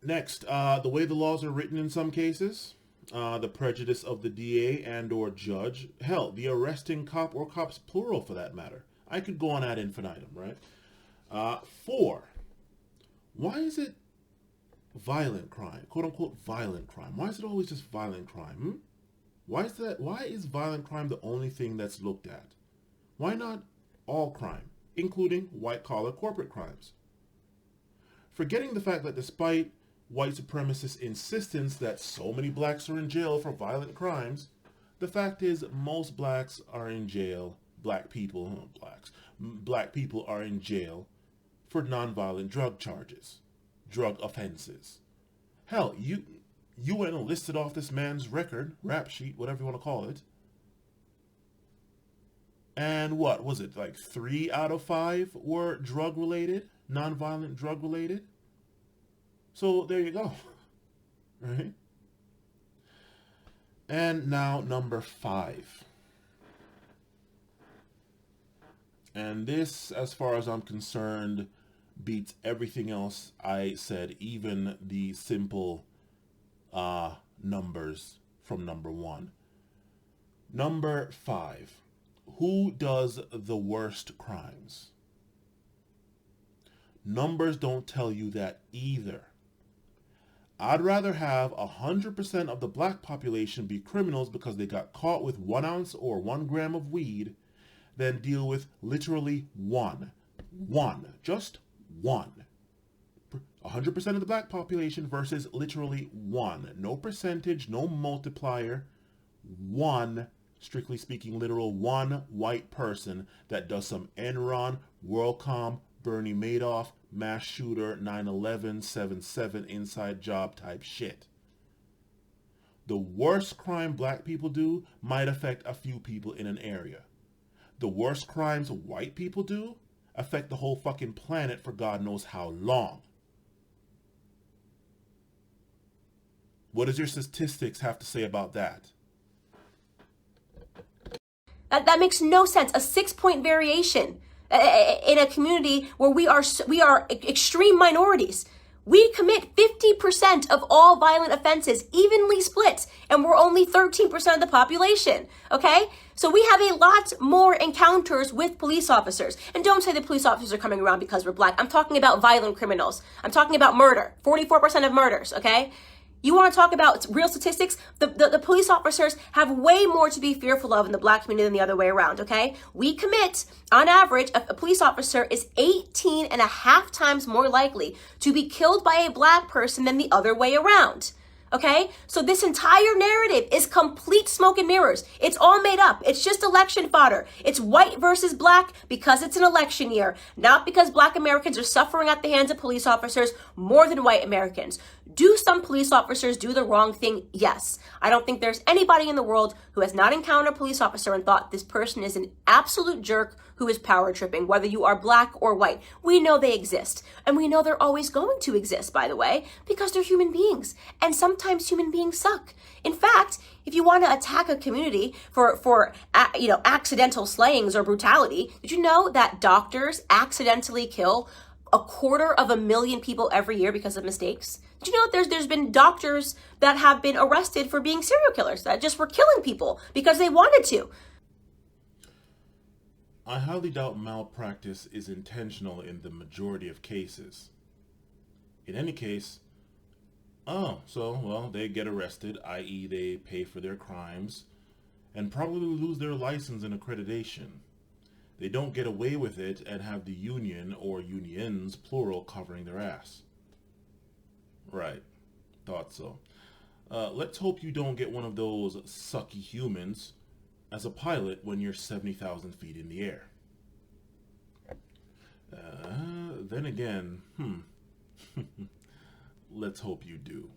Next, the way the laws are written in some cases, the prejudice of the DA and or judge, hell, the arresting cop or cops plural for that matter. I could go on ad infinitum, right? 4, why is it violent crime, quote unquote violent crime? Why is it always just violent crime? Why is that? Why is violent crime the only thing that's looked at? Why not all crime, including white collar corporate crimes? Forgetting the fact that despite white supremacists' insistence that so many blacks are in jail for violent crimes, the fact is most blacks are in jail, black people are in jail for nonviolent drug charges, drug offenses. Hell, you went and listed off this man's record, rap sheet, whatever you want to call it, and what was it, like 3 out of 5 were drug related, nonviolent drug related? So there you go, right? And now number 5. And this, as far as I'm concerned, beats everything else I said, even the simple numbers from number 1. Number 5. Who does the worst crimes? Numbers don't tell you that either. I'd rather have 100% of the black population be criminals because they got caught with 1 ounce or 1 gram of weed than deal with literally just one. 100% of the black population versus literally 1. No percentage, no multiplier. 1, strictly speaking, literal 1 white person that does some Enron, WorldCom, Bernie Madoff, mass shooter, 9/11, 7/7 inside job type shit. The worst crime black people do might affect a few people in an area. The worst crimes white people do affect the whole fucking planet for God knows how long. What does your statistics have to say about that? That makes no sense. A 6-point variation in a community where we are extreme minorities. We commit 50% of all violent offenses, evenly split, and we're only 13% of the population, okay? So we have a lot more encounters with police officers. And don't say the police officers are coming around because we're black. I'm talking about violent criminals. I'm talking about murder. 44% of murders, okay? You want to talk about real statistics? The police officers have way more to be fearful of in the black community than the other way around, okay? We commit, on average, a police officer is 18 and a half times more likely to be killed by a black person than the other way around. Okay? So this entire narrative is complete smoke and mirrors. It's all made up. It's just election fodder. It's white versus black because it's an election year, not because black Americans are suffering at the hands of police officers more than white Americans. Do some police officers do the wrong thing? Yes. I don't think there's anybody in the world who has not encountered a police officer and thought this person is an absolute jerk who is power tripping, whether you are black or white. We know they exist. And we know they're always going to exist, by the way, because they're human beings. And sometimes human beings suck. In fact, if you want to attack a community for accidental slayings or brutality, did you know that doctors accidentally kill 250,000 people every year because of mistakes? Did you know there's been doctors that have been arrested for being serial killers that just were killing people because they wanted to? I highly doubt malpractice is intentional in the majority of cases. In any case, they get arrested, i.e. they pay for their crimes, and probably lose their license and accreditation. They don't get away with it and have the union, or unions, plural, covering their ass. Right. Thought so. Let's hope you don't get one of those sucky humans as a pilot when you're 70,000 feet in the air. Then again, let's hope you do.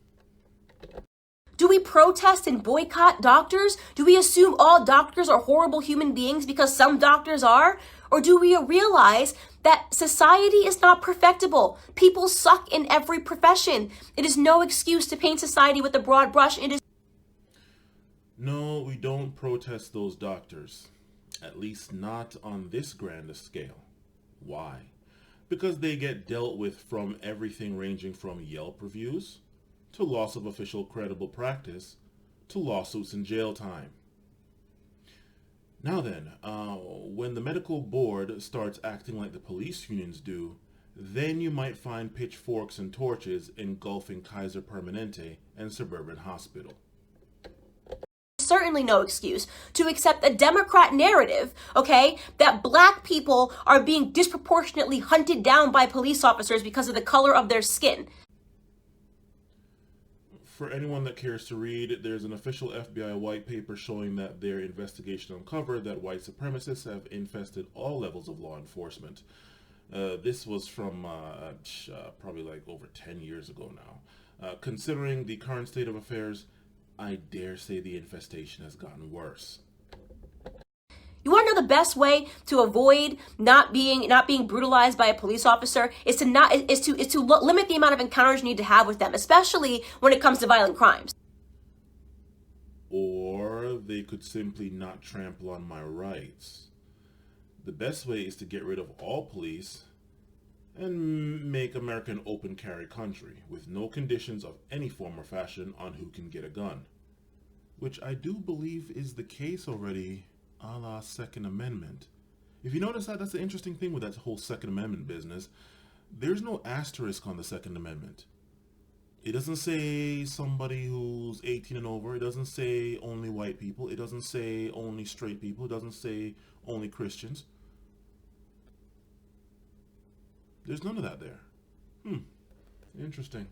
Do we protest and boycott doctors? Do we assume all doctors are horrible human beings because some doctors are? Or do we realize that society is not perfectible? People suck in every profession. It is no excuse to paint society with a broad brush. It is. No, we don't protest those doctors. At least not on this grand scale. Why? Because they get dealt with from everything ranging from Yelp reviews to loss of official credible practice to lawsuits and jail time. Now then, when the medical board starts acting like the police unions do, then you might find pitchforks and torches engulfing Kaiser Permanente and Suburban Hospital. Certainly no excuse to accept a Democrat narrative, okay, that black people are being disproportionately hunted down by police officers because of the color of their skin. For anyone that cares to read, there's an official FBI white paper showing that their investigation uncovered that white supremacists have infested all levels of law enforcement. This was from probably like over 10 years ago now. Considering the current state of affairs, I dare say the infestation has gotten worse. You want to know the best way to avoid not being brutalized by a police officer is to limit the amount of encounters you need to have with them, especially when it comes to violent crimes. Or they could simply not trample on my rights. The best way is to get rid of all police and make America an open carry country with no conditions of any form or fashion on who can get a gun, which I do believe is the case already, a la Second Amendment. If you notice that's the interesting thing with that whole Second Amendment business. There's no asterisk on the Second Amendment. It doesn't say somebody who's 18 and over. It doesn't say only white people. It doesn't say only straight people. It doesn't say only Christians. There's none of that there. Interesting.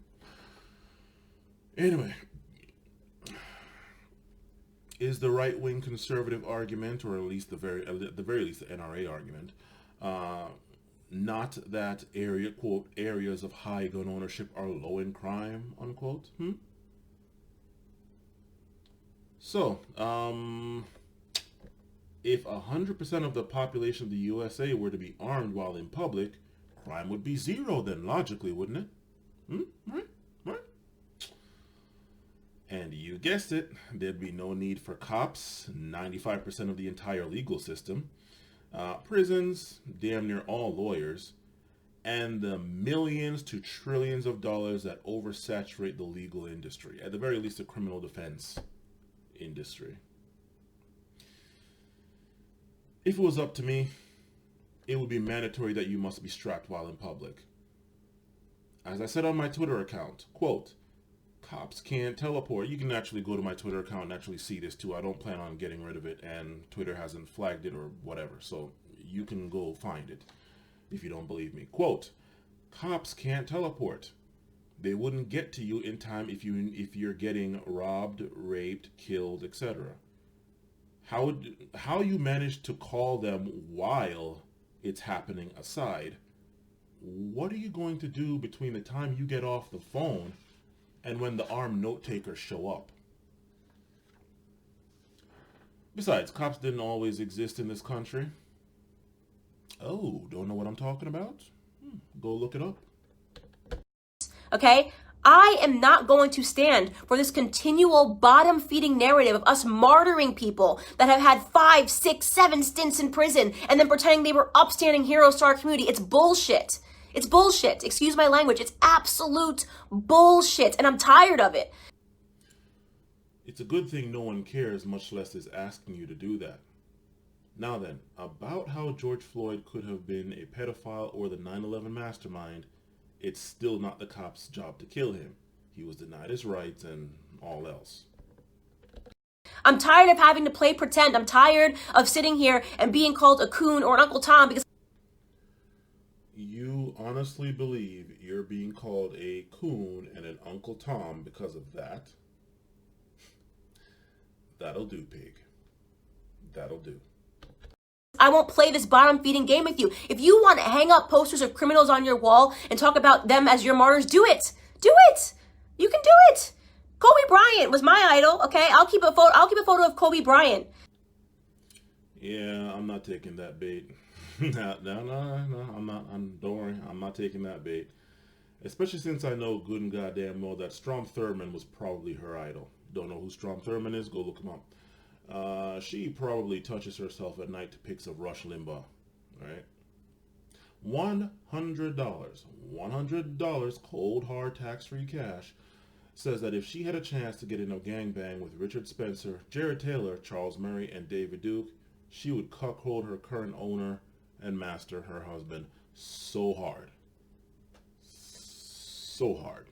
Anyway, is the right-wing conservative argument, or at least the very least the NRA argument, not that areas of high gun ownership are low in crime, unquote? So, if 100% of the population of the USA were to be armed while in public, crime would be zero then, logically, wouldn't it? Right? Right? And you guessed it, there'd be no need for cops, 95% of the entire legal system, prisons, damn near all lawyers, and the millions to trillions of dollars that oversaturate the legal industry, at the very least the criminal defense industry. If it was up to me, it would be mandatory that you must be strapped while in public. As I said on my Twitter account, quote, cops can't teleport. You can actually go to my Twitter account and actually see this too. I don't plan on getting rid of it, and Twitter hasn't flagged it or whatever, so you can go find it if you don't believe me. Quote, cops can't teleport. They wouldn't get to you in time if you're getting robbed, raped, killed, etc. How you manage to call them while it's happening aside, what are you going to do between the time you get off the phone and when the armed note takers show up? Besides, cops didn't always exist in this country. Oh, don't know what I'm talking about? Go look it up. Okay? I am not going to stand for this continual bottom-feeding narrative of us martyring people that have had 5, 6, 7 stints in prison and then pretending they were upstanding heroes to our community. It's bullshit. It's bullshit. Excuse my language. It's absolute bullshit, and I'm tired of it. It's a good thing no one cares, much less is asking you to do that. Now then, about how George Floyd could have been a pedophile or the 9/11 mastermind, it's still not the cop's job to kill him. He was denied his rights and all else. I'm tired of having to play pretend. I'm tired of sitting here and being called a coon or an Uncle Tom because... You honestly believe you're being called a coon and an Uncle Tom because of that? That'll do, pig. That'll do. I won't play this bottom-feeding game with you. If you want to hang up posters of criminals on your wall and talk about them as your martyrs, do it. Do it. You can do it. Kobe Bryant was my idol, okay? I'll keep a photo of Kobe Bryant. Yeah, I'm not taking that bait. No, I'm not. Don't worry, I'm not taking that bait. Especially since I know good and goddamn well that Strom Thurmond was probably her idol. Don't know who Strom Thurmond is? Go look him up. She probably touches herself at night to pics of Rush Limbaugh, right? $100, cold hard tax-free cash, says that if she had a chance to get in a gangbang with Richard Spencer, Jared Taylor, Charles Murray, and David Duke, she would cuckold her current owner and master, her husband, so hard. So hard.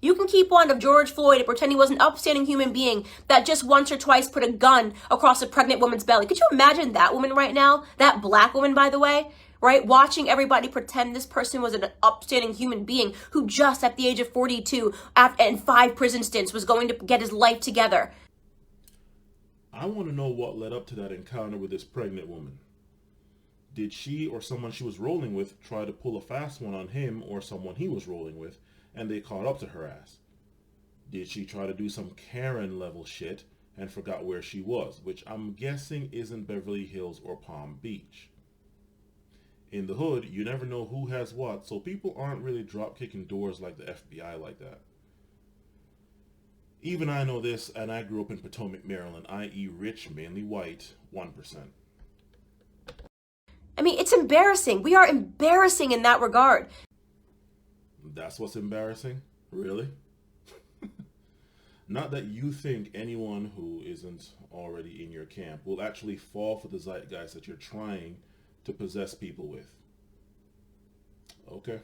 You can keep one of George Floyd and pretend he was an upstanding human being that just once or twice put a gun across a pregnant woman's belly. Could you imagine that woman right now? That black woman, by the way, right? Watching everybody pretend this person was an upstanding human being who just at the age of 42 and 5 prison stints was going to get his life together. I want to know what led up to that encounter with this pregnant woman. Did she or someone she was rolling with try to pull a fast one on him or someone he was rolling with, and they caught up to her ass? Did she try to do some Karen level shit and forgot where she was, which I'm guessing isn't Beverly Hills or Palm Beach? In the hood, you never know who has what, so people aren't really drop kicking doors like the FBI like that. Even I know this, and I grew up in Potomac, Maryland, i.e. rich, mainly white, 1%. I mean, it's embarrassing. We are embarrassing in that regard. That's what's embarrassing? Really? Not that you think anyone who isn't already in your camp will actually fall for the zeitgeist that you're trying to possess people with. Okay.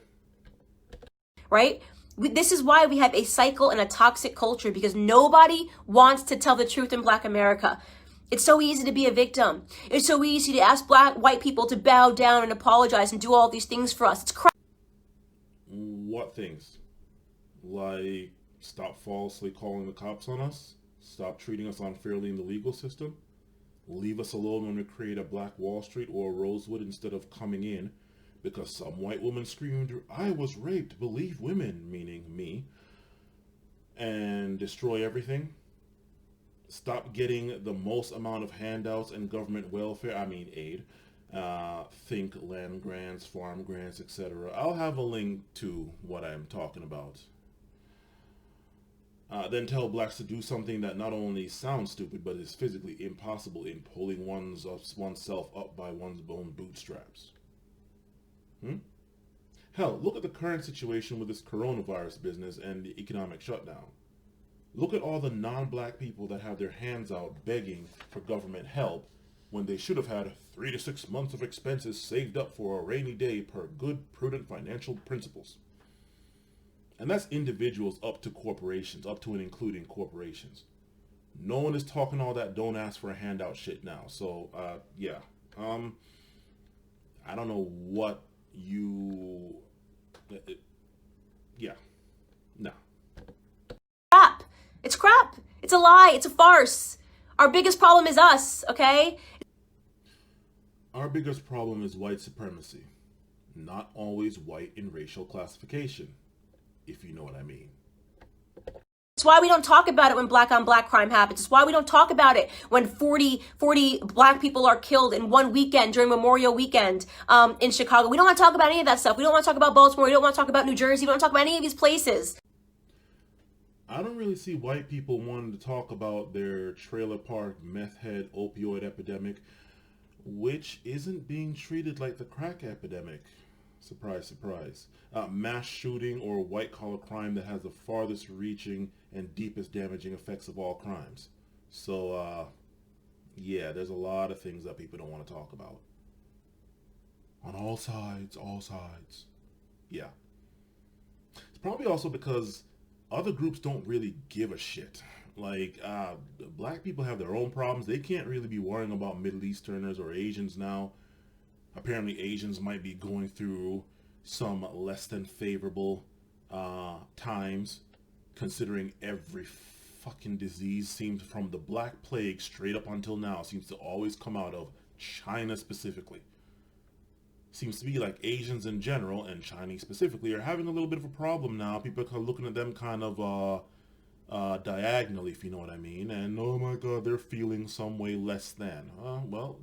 Right? This is why we have a cycle and a toxic culture, because nobody wants to tell the truth in Black America. It's so easy to be a victim. It's so easy to ask white people to bow down and apologize and do all these things for us. It's crap. What things? Like stop falsely calling the cops on us? Stop treating us unfairly in the legal system? Leave us alone when we create a Black Wall Street or a Rosewood instead of coming in because some white woman screamed, "I was raped, believe women," meaning me, and destroy everything? Stop getting the most amount of handouts and government welfare, I mean aid. Think land grants, farm grants, etc. I'll have a link to what I'm talking about. Then tell blacks to do something that not only sounds stupid, but is physically impossible in pulling oneself up by one's own bootstraps. Hell, look at the current situation with this coronavirus business and the economic shutdown. Look at all the non-black people that have their hands out begging for government help when they should have had 3 to 6 months of expenses saved up for a rainy day per good, prudent financial principles. And that's individuals up to corporations, up to and including corporations. No one is talking all that don't ask for a handout shit now. So, yeah. I don't know what you... yeah. No. Crap. It's crap. It's a lie. It's a farce. Our biggest problem is us, okay? Our biggest problem is white supremacy. Not always white in racial classification, if you know what I mean. It's why we don't talk about it when black on black crime happens. It's why we don't talk about it when 40 black people are killed in one weekend during Memorial Weekend in Chicago. We don't want to talk about any of that stuff. We don't want to talk about Baltimore. We don't want to talk about New Jersey. We don't talk about any of these places. I don't really see white people wanting to talk about their trailer park meth head opioid epidemic, which isn't being treated like the crack epidemic. Surprise, surprise. Mass shooting or white-collar crime that has the farthest reaching and deepest damaging effects of all crimes. So, yeah, there's a lot of things that people don't want to talk about. On all sides, all sides. Yeah. It's probably also because other groups don't really give a shit. Like, black people have their own problems. They can't really be worrying about Middle Easterners or Asians now. Apparently Asians might be going through some less than favorable times, considering every fucking disease seems, from the Black Plague straight up until now, seems to always come out of China specifically. Seems to be like Asians in general, and Chinese specifically, are having a little bit of a problem now. People are looking at them kind of diagonally, if you know what I mean, and oh my god, they're feeling some way less than. Well,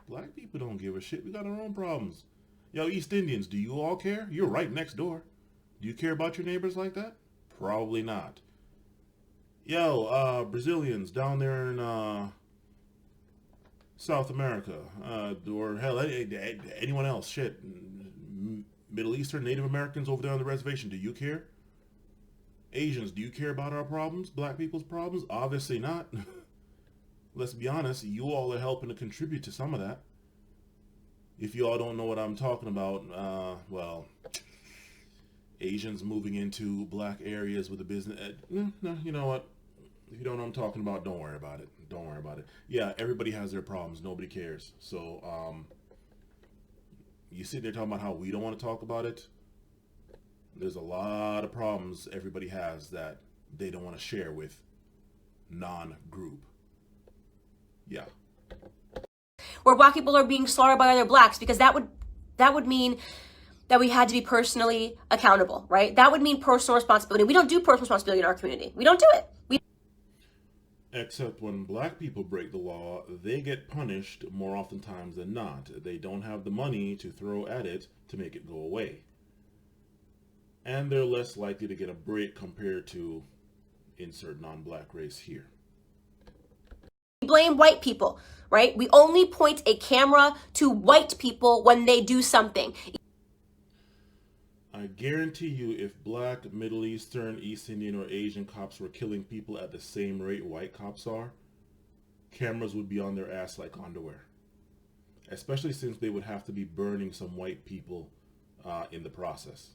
black people don't give a shit. We got our own problems. Yo, East Indians, do you all care? You're right next door. Do you care about your neighbors like that? Probably not. Yo, Brazilians down there in South America, or hell, anyone else, shit. Middle Eastern, Native Americans over there on the reservation, do you care? Asians, do you care about our problems? Black people's problems? Obviously not. Let's be honest, you all are helping to contribute to some of that. If you all don't know what I'm talking about, well, Asians moving into black areas with a business, no, you know what? If you don't know what I'm talking about, don't worry about it. Don't worry about it. Yeah, everybody has their problems. Nobody cares. So, you sit there talking about how we don't want to talk about it. There's a lot of problems everybody has that they don't want to share with non-group. Yeah. Where black people are being slaughtered by other blacks, because that would mean that we had to be personally accountable, right? That would mean personal responsibility. We don't do personal responsibility in our community. We don't do it. Except when black people break the law, they get punished more oftentimes than not. They don't have the money to throw at it to make it go away. And they're less likely to get a break compared to insert non-black race here. We blame white people, right? We only point a camera to white people when they do something. I guarantee you, if black, Middle Eastern, East Indian, or Asian cops were killing people at the same rate white cops are, cameras would be on their ass like underwear. Especially since they would have to be burning some white people in the process.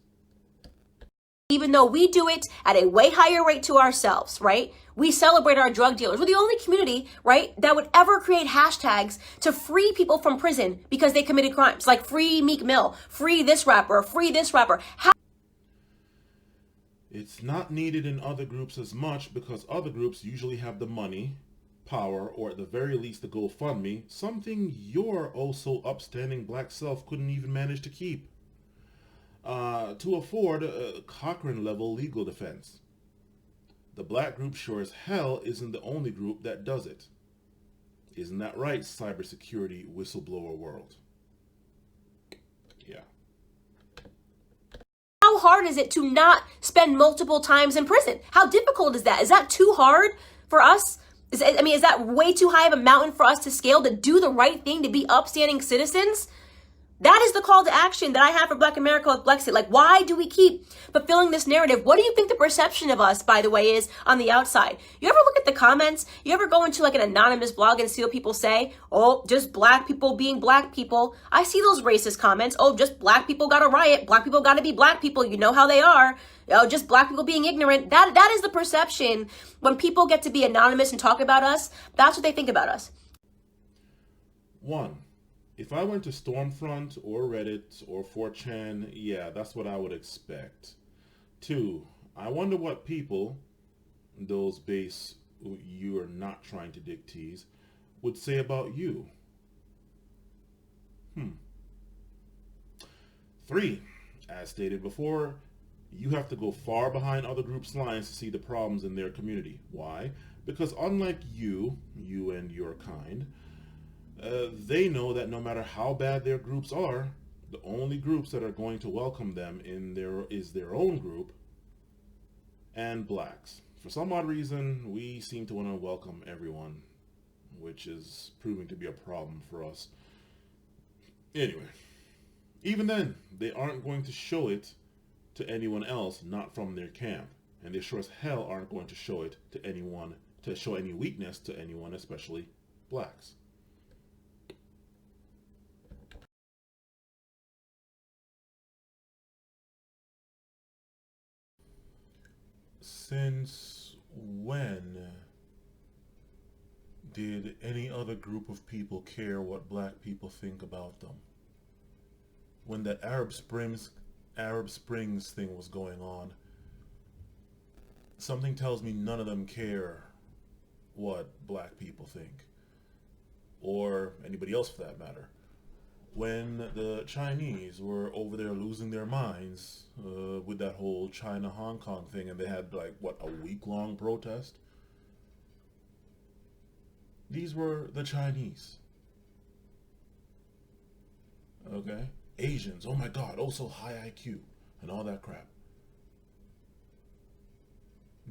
Even though we do it at a way higher rate to ourselves, right? We celebrate our drug dealers. We're the only community, right, that would ever create hashtags to free people from prison because they committed crimes. Like free Meek Mill, free this rapper, free this rapper. It's not needed in other groups as much because other groups usually have the money, power, or at the very least the GoFundMe, something your oh-so upstanding black self couldn't even manage to keep. To afford a Cochrane-level legal defense. The black group sure as hell isn't the only group that does it. Isn't that right, cybersecurity whistleblower world? Yeah. How hard is it to not spend multiple times in prison? How difficult is that? Is that too hard for us? Is that way too high of a mountain for us to scale, to do the right thing, to be upstanding citizens? That is the call to action that I have for Black America with Blexit. Like, why do we keep fulfilling this narrative? What do you think the perception of us, by the way, is on the outside? You ever look at the comments? You ever go into like an anonymous blog and see what people say? Oh, just black people being black people. I see those racist comments. Oh, just black people got to riot. Black people got to be black people. You know how they are. Oh, just black people being ignorant. That is the perception. When people get to be anonymous and talk about us, that's what they think about us. 1. If I went to Stormfront or Reddit or 4chan, yeah, that's what I would expect. 2. I wonder what people, those base you are not trying to dick tease, would say about you. 3. As stated before, you have to go far behind other groups' lines to see the problems in their community. Why? Because unlike you and your kind, they know that no matter how bad their groups are, the only groups that are going to welcome them is their own group and blacks. For some odd reason, we seem to want to welcome everyone, which is proving to be a problem for us. Anyway, even then, they aren't going to show it to anyone else not from their camp, and they sure as hell aren't going to show it to anyone, to show any weakness to anyone, especially blacks. Since when did any other group of people care what black people think about them? When that Arab Springs thing was going on, something tells me none of them care what black people think, or anybody else for that matter. When the Chinese were over there losing their minds with that whole China-Hong Kong thing, and they had like, what, a week-long protest? These were the Chinese. Okay? Asians, oh my god, oh so high IQ, and all that crap.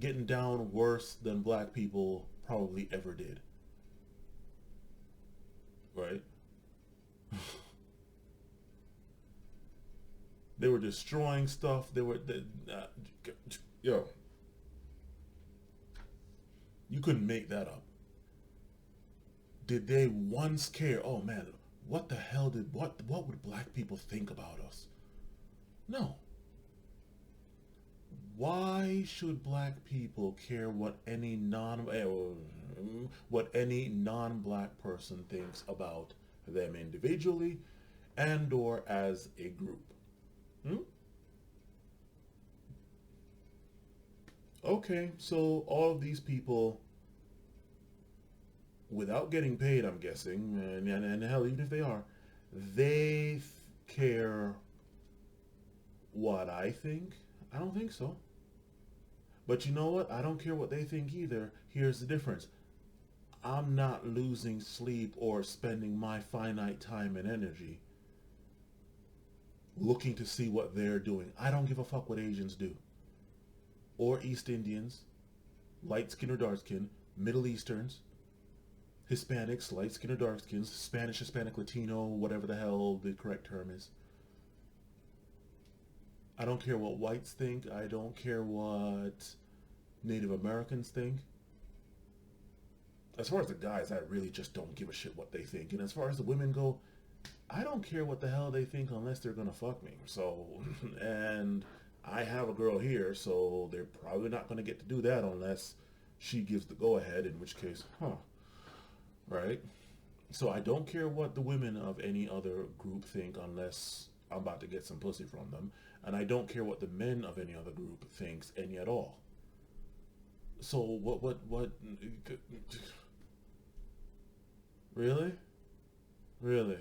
Getting down worse than black people probably ever did. Right? They were destroying stuff. Yo, you couldn't make that up. Did they once care? Oh man, what the hell what would black people think about us? No. Why should black people care what any non-black person thinks about them individually and or as a group? Okay, so all of these people, without getting paid, I'm guessing, and hell, even if they are, they care what I think? I don't think so. But you know what? I don't care what they think either. Here's the difference. I'm not losing sleep or spending my finite time and energy looking to see what they're doing. I don't give a fuck what Asians do. Or East Indians, light skin or dark skin, Middle Easterns, Hispanics, light skin or dark skins, Spanish, Hispanic, Latino, whatever the hell the correct term is. I don't care what whites think. I don't care what Native Americans think. As far as the guys, I really just don't give a shit what they think. And as far as the women go, I don't care what the hell they think unless they're gonna fuck me. So, and I have a girl here, so they're probably not gonna get to do that unless she gives the go-ahead, in which case, right? So I don't care what the women of any other group think unless I'm about to get some pussy from them. And I don't care what the men of any other group thinks any at all. So what, really? Really?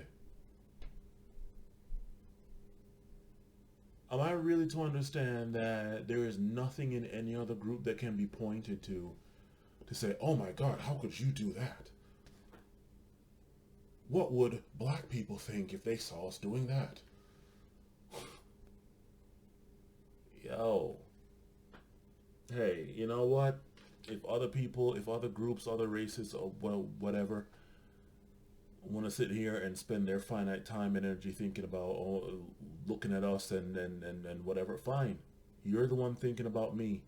Am I really to understand that there is nothing in any other group that can be pointed to say, oh my God, how could you do that? What would black people think if they saw us doing that? Yo. Hey, you know what? If other people, if other groups, other races, or well, whatever, want to sit here and spend their finite time and energy thinking about, looking at us and whatever, fine. You're the one thinking about me,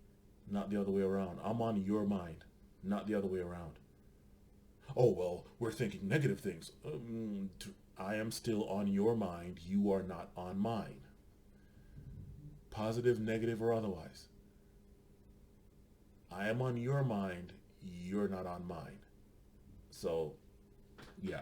not the other way around. I'm on your mind, not the other way around. Oh, well, we're thinking negative things. I am still on your mind. You are not on mine. Positive, negative, or otherwise. I am on your mind. You're not on mine. So, yeah.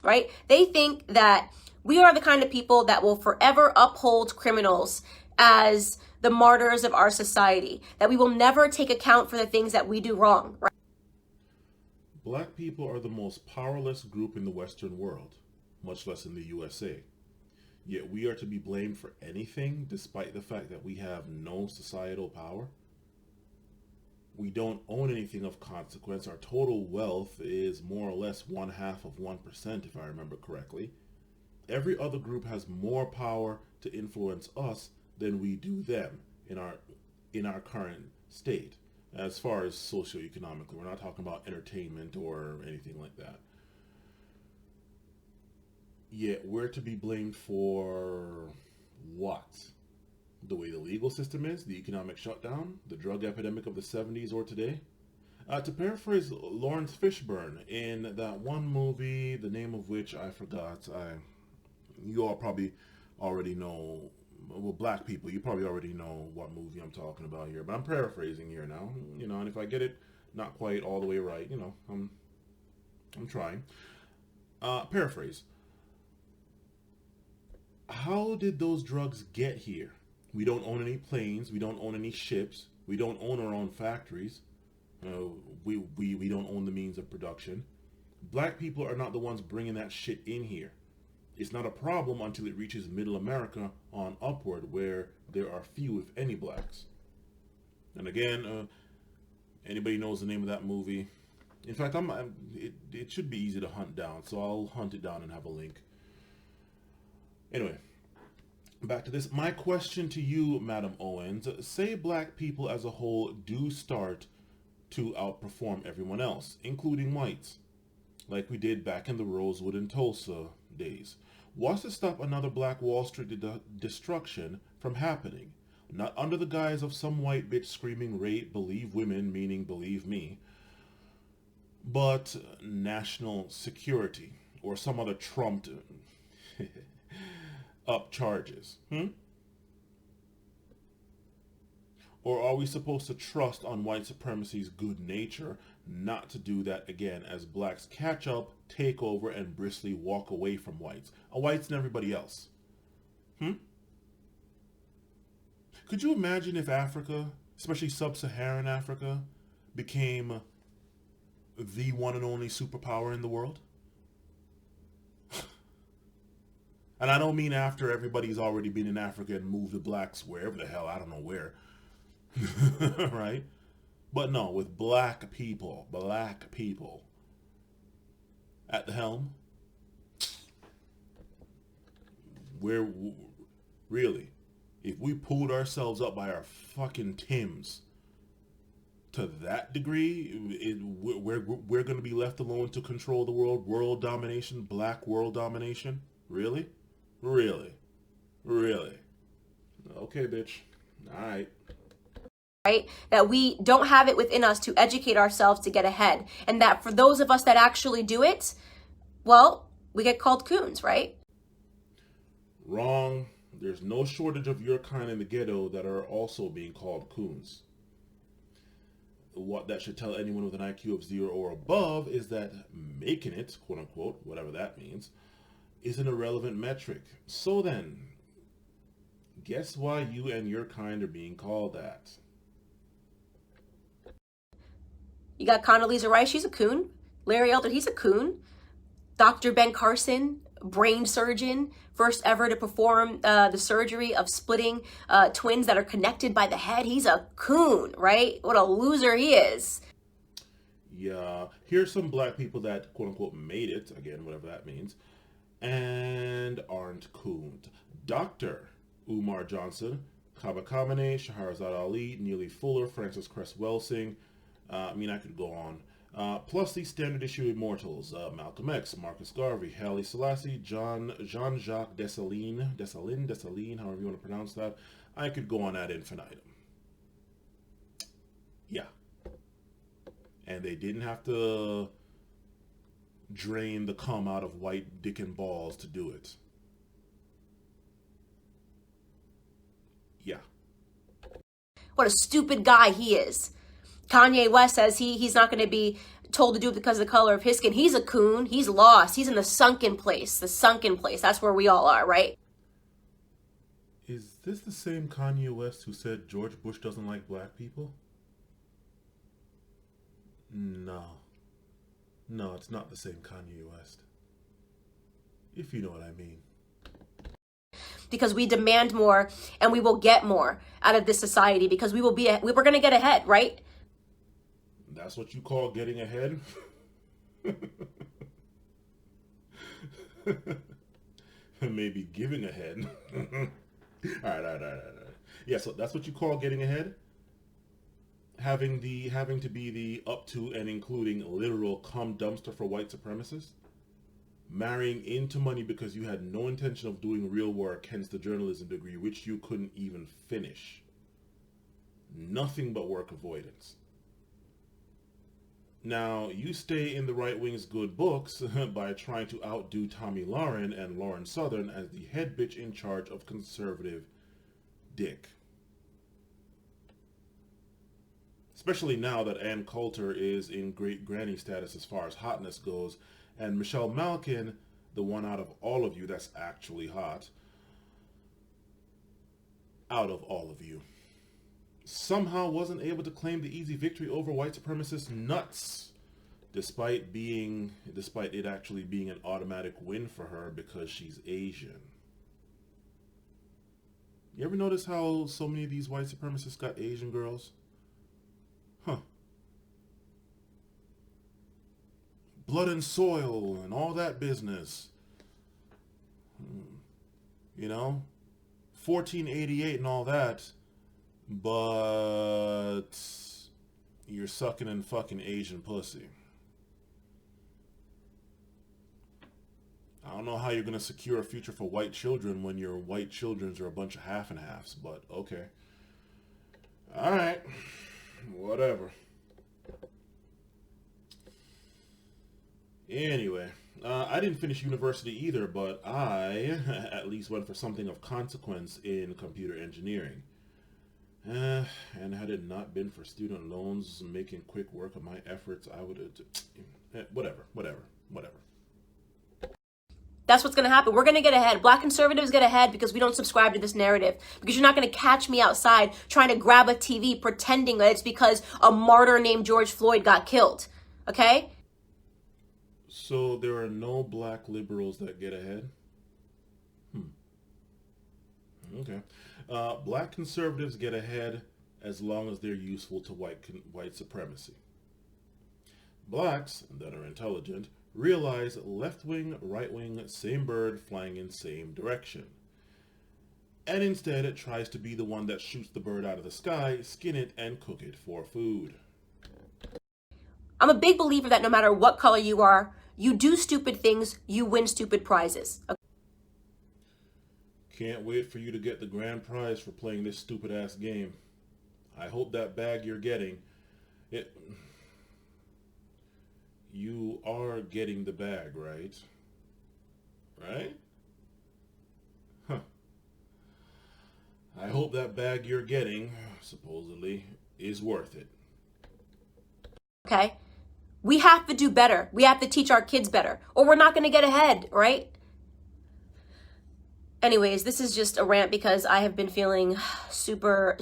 Right? They think that we are the kind of people that will forever uphold criminals as the martyrs of our society, that we will never take account for the things that we do wrong. Right? Black people are the most powerless group in the Western world, much less in the USA. Yet we are to be blamed for anything despite the fact that we have no societal power. We don't own anything of consequence. Our total wealth is more or less 0.5%, if I remember correctly. Every other group has more power to influence us than we do them in our current state. As far as socioeconomically, we're not talking about entertainment or anything like that. Yet we're to be blamed for what? The way the legal system is, the economic shutdown, the drug epidemic of the 70s or today? To paraphrase Lawrence Fishburne in that one movie, the name of which I forgot, you all probably already know, well, black people, you probably already know what movie I'm talking about here, but I'm paraphrasing here now, and if I get it not quite all the way right, I'm trying. Paraphrase. How did those drugs get here? We don't own any planes. We don't own any ships. We don't own our own factories. We don't own the means of production. Black people are not the ones bringing that shit in here. It's not a problem until it reaches middle America on upward, where there are few, if any, blacks. And again, anybody knows the name of that movie? In fact, it should be easy to hunt down, so I'll hunt it down and have a link. Anyway, back to this. My question to you, Madam Owens, say black people as a whole do start to outperform everyone else, including whites, like we did back in the Rosewood and Tulsa days. What's to stop another Black Wall Street destruction from happening? Not under the guise of some white bitch screaming rape, believe women, meaning believe me, but national security or some other trumped up charges. Or are we supposed to trust on white supremacy's good nature not to do that again as blacks catch up, take over, and briskly walk away from whites and everybody else? Could you imagine if Africa, especially sub-Saharan Africa, became the one and only superpower in the world? And I don't mean after everybody's already been in Africa and moved the blacks wherever the hell, I don't know where. Right? But no, with black people at the helm, we're really, if we pulled ourselves up by our fucking Timbs to that degree, we're going to be left alone to control the world domination, black world domination? Really? Really? Okay, bitch. All right. Right? That we don't have it within us to educate ourselves to get ahead. And that for those of us that actually do it, well, we get called coons, right? Wrong. There's no shortage of your kind in the ghetto that are also being called coons. What that should tell anyone with an IQ of 0 or above is that making it, quote unquote, whatever that means, is an irrelevant metric. So then, guess why you and your kind are being called that? You got Condoleezza Rice, she's a coon. Larry Elder, he's a coon. Dr. Ben Carson, brain surgeon, first ever to perform the surgery of splitting twins that are connected by the head. He's a coon, right? What a loser he is. Yeah, here's some black people that quote unquote made it, again, whatever that means, and aren't cooned. Dr. Umar Johnson, Kaba Kamene, Shahrazad Ali, Neely Fuller, Francis Cress Welsing. I could go on. Plus the standard issue immortals, Malcolm X, Marcus Garvey, Haile Selassie, Jean-Jacques Dessalines, however you want to pronounce that. I could go on ad infinitum. Yeah. And they didn't have to drain the cum out of white dick and balls to do it. Yeah. What a stupid guy he is. Kanye West says he's not going to be told to do it because of the color of his skin. He's a coon. He's lost. He's in the sunken place. The sunken place. That's where we all are, right? Is this the same Kanye West who said George Bush doesn't like black people? No, it's not the same Kanye West. If you know what I mean. Because we demand more and we will get more out of this society because we're going to get ahead, right? That's what you call getting ahead? Maybe giving ahead. All right. Yeah, so that's what you call getting ahead? Having to be the up to and including literal cum dumpster for white supremacists? Marrying into money because you had no intention of doing real work, hence the journalism degree, which you couldn't even finish. Nothing but work avoidance. Now, you stay in the right wing's good books by trying to outdo Tommy Lauren and Lauren Southern as the head bitch in charge of conservative dick. Especially now that Ann Coulter is in great granny status as far as hotness goes, and Michelle Malkin, the one out of all of you that's actually hot, out of all of you, somehow wasn't able to claim the easy victory over white supremacist nuts, despite it actually being an automatic win for her because she's Asian. You ever notice how so many of these white supremacists got Asian girls? Huh. Blood and soil and all that business. 1488 and all that. But you're sucking and fucking Asian pussy. I don't know how you're going to secure a future for white children when your white childrens are a bunch of half and halves, but okay. Alright. Whatever. Anyway, I didn't finish university either, but I at least went for something of consequence in computer engineering. And had it not been for student loans making quick work of my efforts, I would have... Whatever. That's what's going to happen. We're going to get ahead. Black conservatives get ahead because we don't subscribe to this narrative. Because you're not going to catch me outside trying to grab a TV pretending that it's because a martyr named George Floyd got killed. Okay? So there are no black liberals that get ahead? Okay. Black conservatives get ahead as long as they're useful to white supremacy. Blacks that are intelligent realize left-wing, right-wing, same bird flying in same direction. And instead it tries to be the one that shoots the bird out of the sky, skin it, and cook it for food. I'm a big believer that no matter what color you are, you do stupid things, you win stupid prizes. Okay? Can't wait for you to get the grand prize for playing this stupid-ass game. I hope that bag you're getting, you are getting the bag, right? Right? Huh. I hope that bag you're getting, supposedly, is worth it. Okay? We have to do better. We have to teach our kids better, or we're not going to get ahead, right? Anyways, this is just a rant because I have been feeling super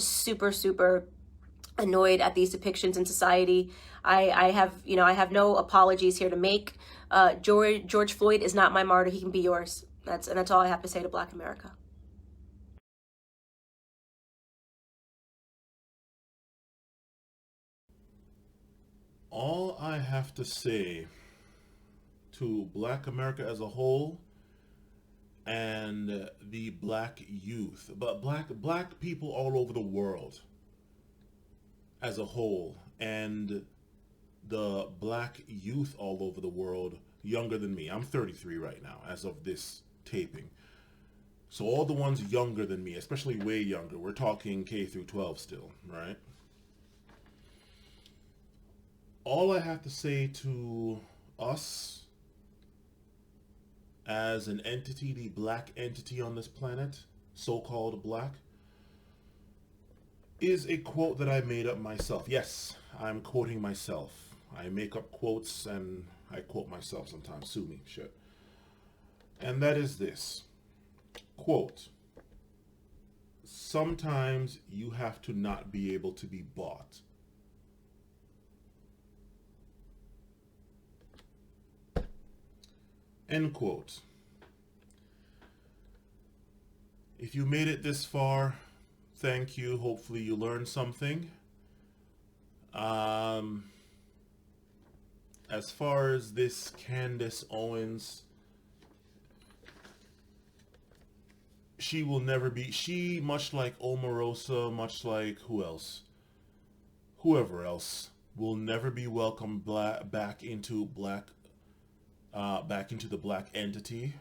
annoyed at these depictions in society. I have, I have no apologies here to make. George Floyd is not my martyr. He can be yours. That's all I have to say to Black America. All I have to say to Black America as a whole and the black youth, but black people all over the world as a whole, and the black youth all over the world younger than me. I'm 33 right now as of this taping. So all the ones younger than me, especially way younger, we're talking K through 12 still, right? All I have to say to us as an entity, the black entity on this planet, so-called black, is a quote that I made up myself. Yes, I'm quoting myself. I make up quotes and I quote myself sometimes. Sue me, shit. And that is this. Quote, sometimes you have to not be able to be bought. End quote. If you made it this far, thank you. Hopefully you learned something. As far as this Candace Owens, she will never be, she, much like Omarosa, much like whoever else, will never be welcomed back into the black entity.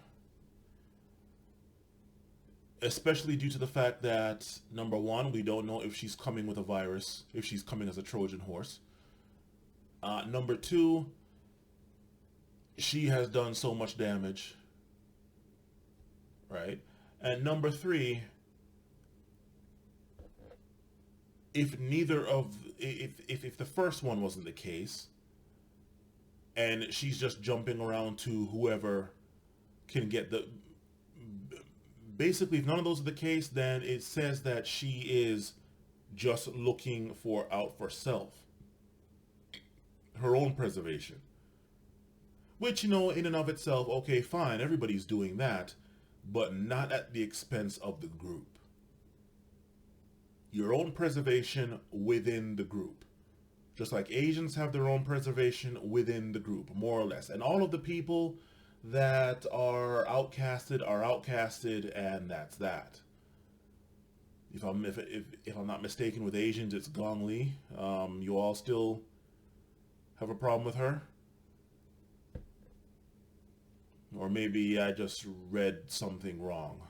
Especially due to the fact that, number one, we don't know if she's coming with a virus, if she's coming as a Trojan horse. Number two, she has done so much damage, right? And number three, if the first one wasn't the case, and she's just jumping around to whoever can get the... Basically, if none of those are the case, then it says that she is just looking out for self. Her own preservation. Which, in and of itself, okay, fine, everybody's doing that, but not at the expense of the group. Your own preservation within the group. Just like Asians have their own preservation within the group, more or less. And all of the people that are outcasted, and that's that. If I'm not mistaken with Asians, it's Gong Li. You all still have a problem with her? Or maybe I just read something wrong.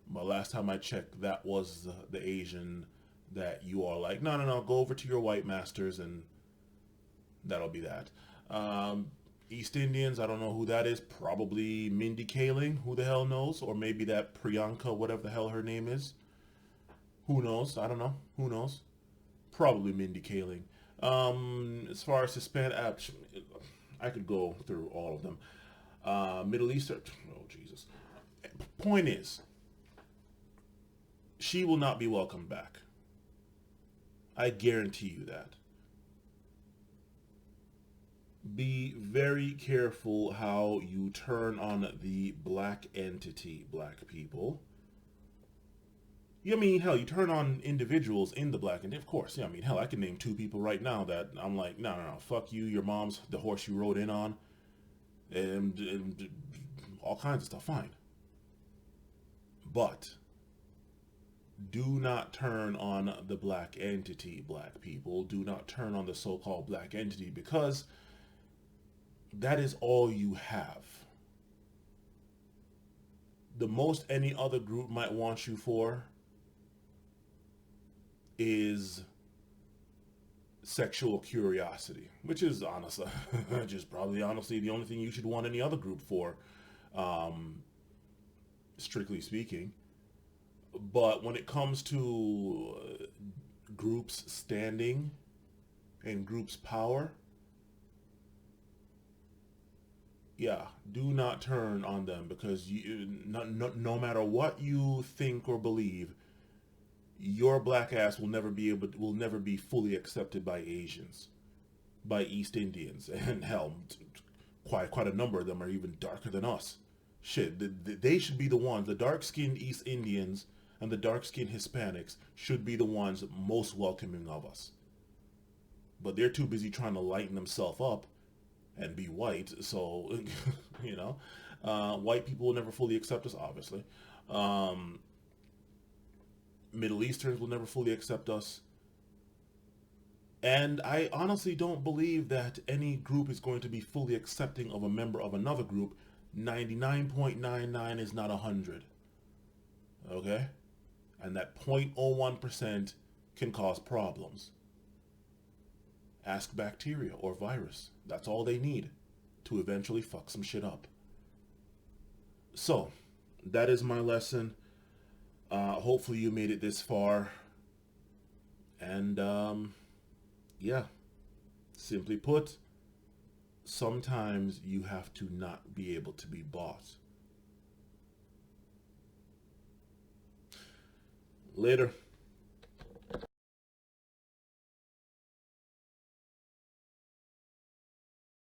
But last time I checked, that was the Asian that you are like, no, go over to your white masters and that'll be that. East Indians, I don't know who that is. Probably Mindy Kaling, who the hell knows? Or maybe that Priyanka, whatever the hell her name is. Who knows? I don't know. Who knows? Probably Mindy Kaling. As far as Hispanic, I could go through all of them. Middle Eastern, oh Jesus. Point is, she will not be welcomed back. I guarantee you that. Be very careful how you turn on the black entity, black people. I mean, hell, you turn on individuals in the black entity, of course. Yeah, I mean, hell, I can name 2 people right now that I'm like, no, fuck you, your mom's the horse you rode in on, and all kinds of stuff, fine. But do not turn on the black entity, black people. Do not turn on the so-called black entity, because that is all you have. The most any other group might want you for is sexual curiosity, which is honestly, just probably honestly the only thing you should want any other group for, strictly speaking. But when it comes to groups standing and groups power, yeah, do not turn on them, because no matter what you think or believe, your black ass will never be fully accepted by Asians, by East Indians, and hell, quite a number of them are even darker than us. Shit, they should be the ones, the dark-skinned East Indians and the dark-skinned Hispanics should be the ones most welcoming of us. But they're too busy trying to lighten themselves up and be white, so, you know, white people will never fully accept us, obviously. Middle Easterns will never fully accept us. And I honestly don't believe that any group is going to be fully accepting of a member of another group. 99.99 is not 100. Okay? And that 0.01% can cause problems. Ask bacteria or virus. That's all they need to eventually fuck some shit up. So, that is my lesson. Hopefully you made it this far. And, yeah. Simply put, sometimes you have to not be able to be bought. Later.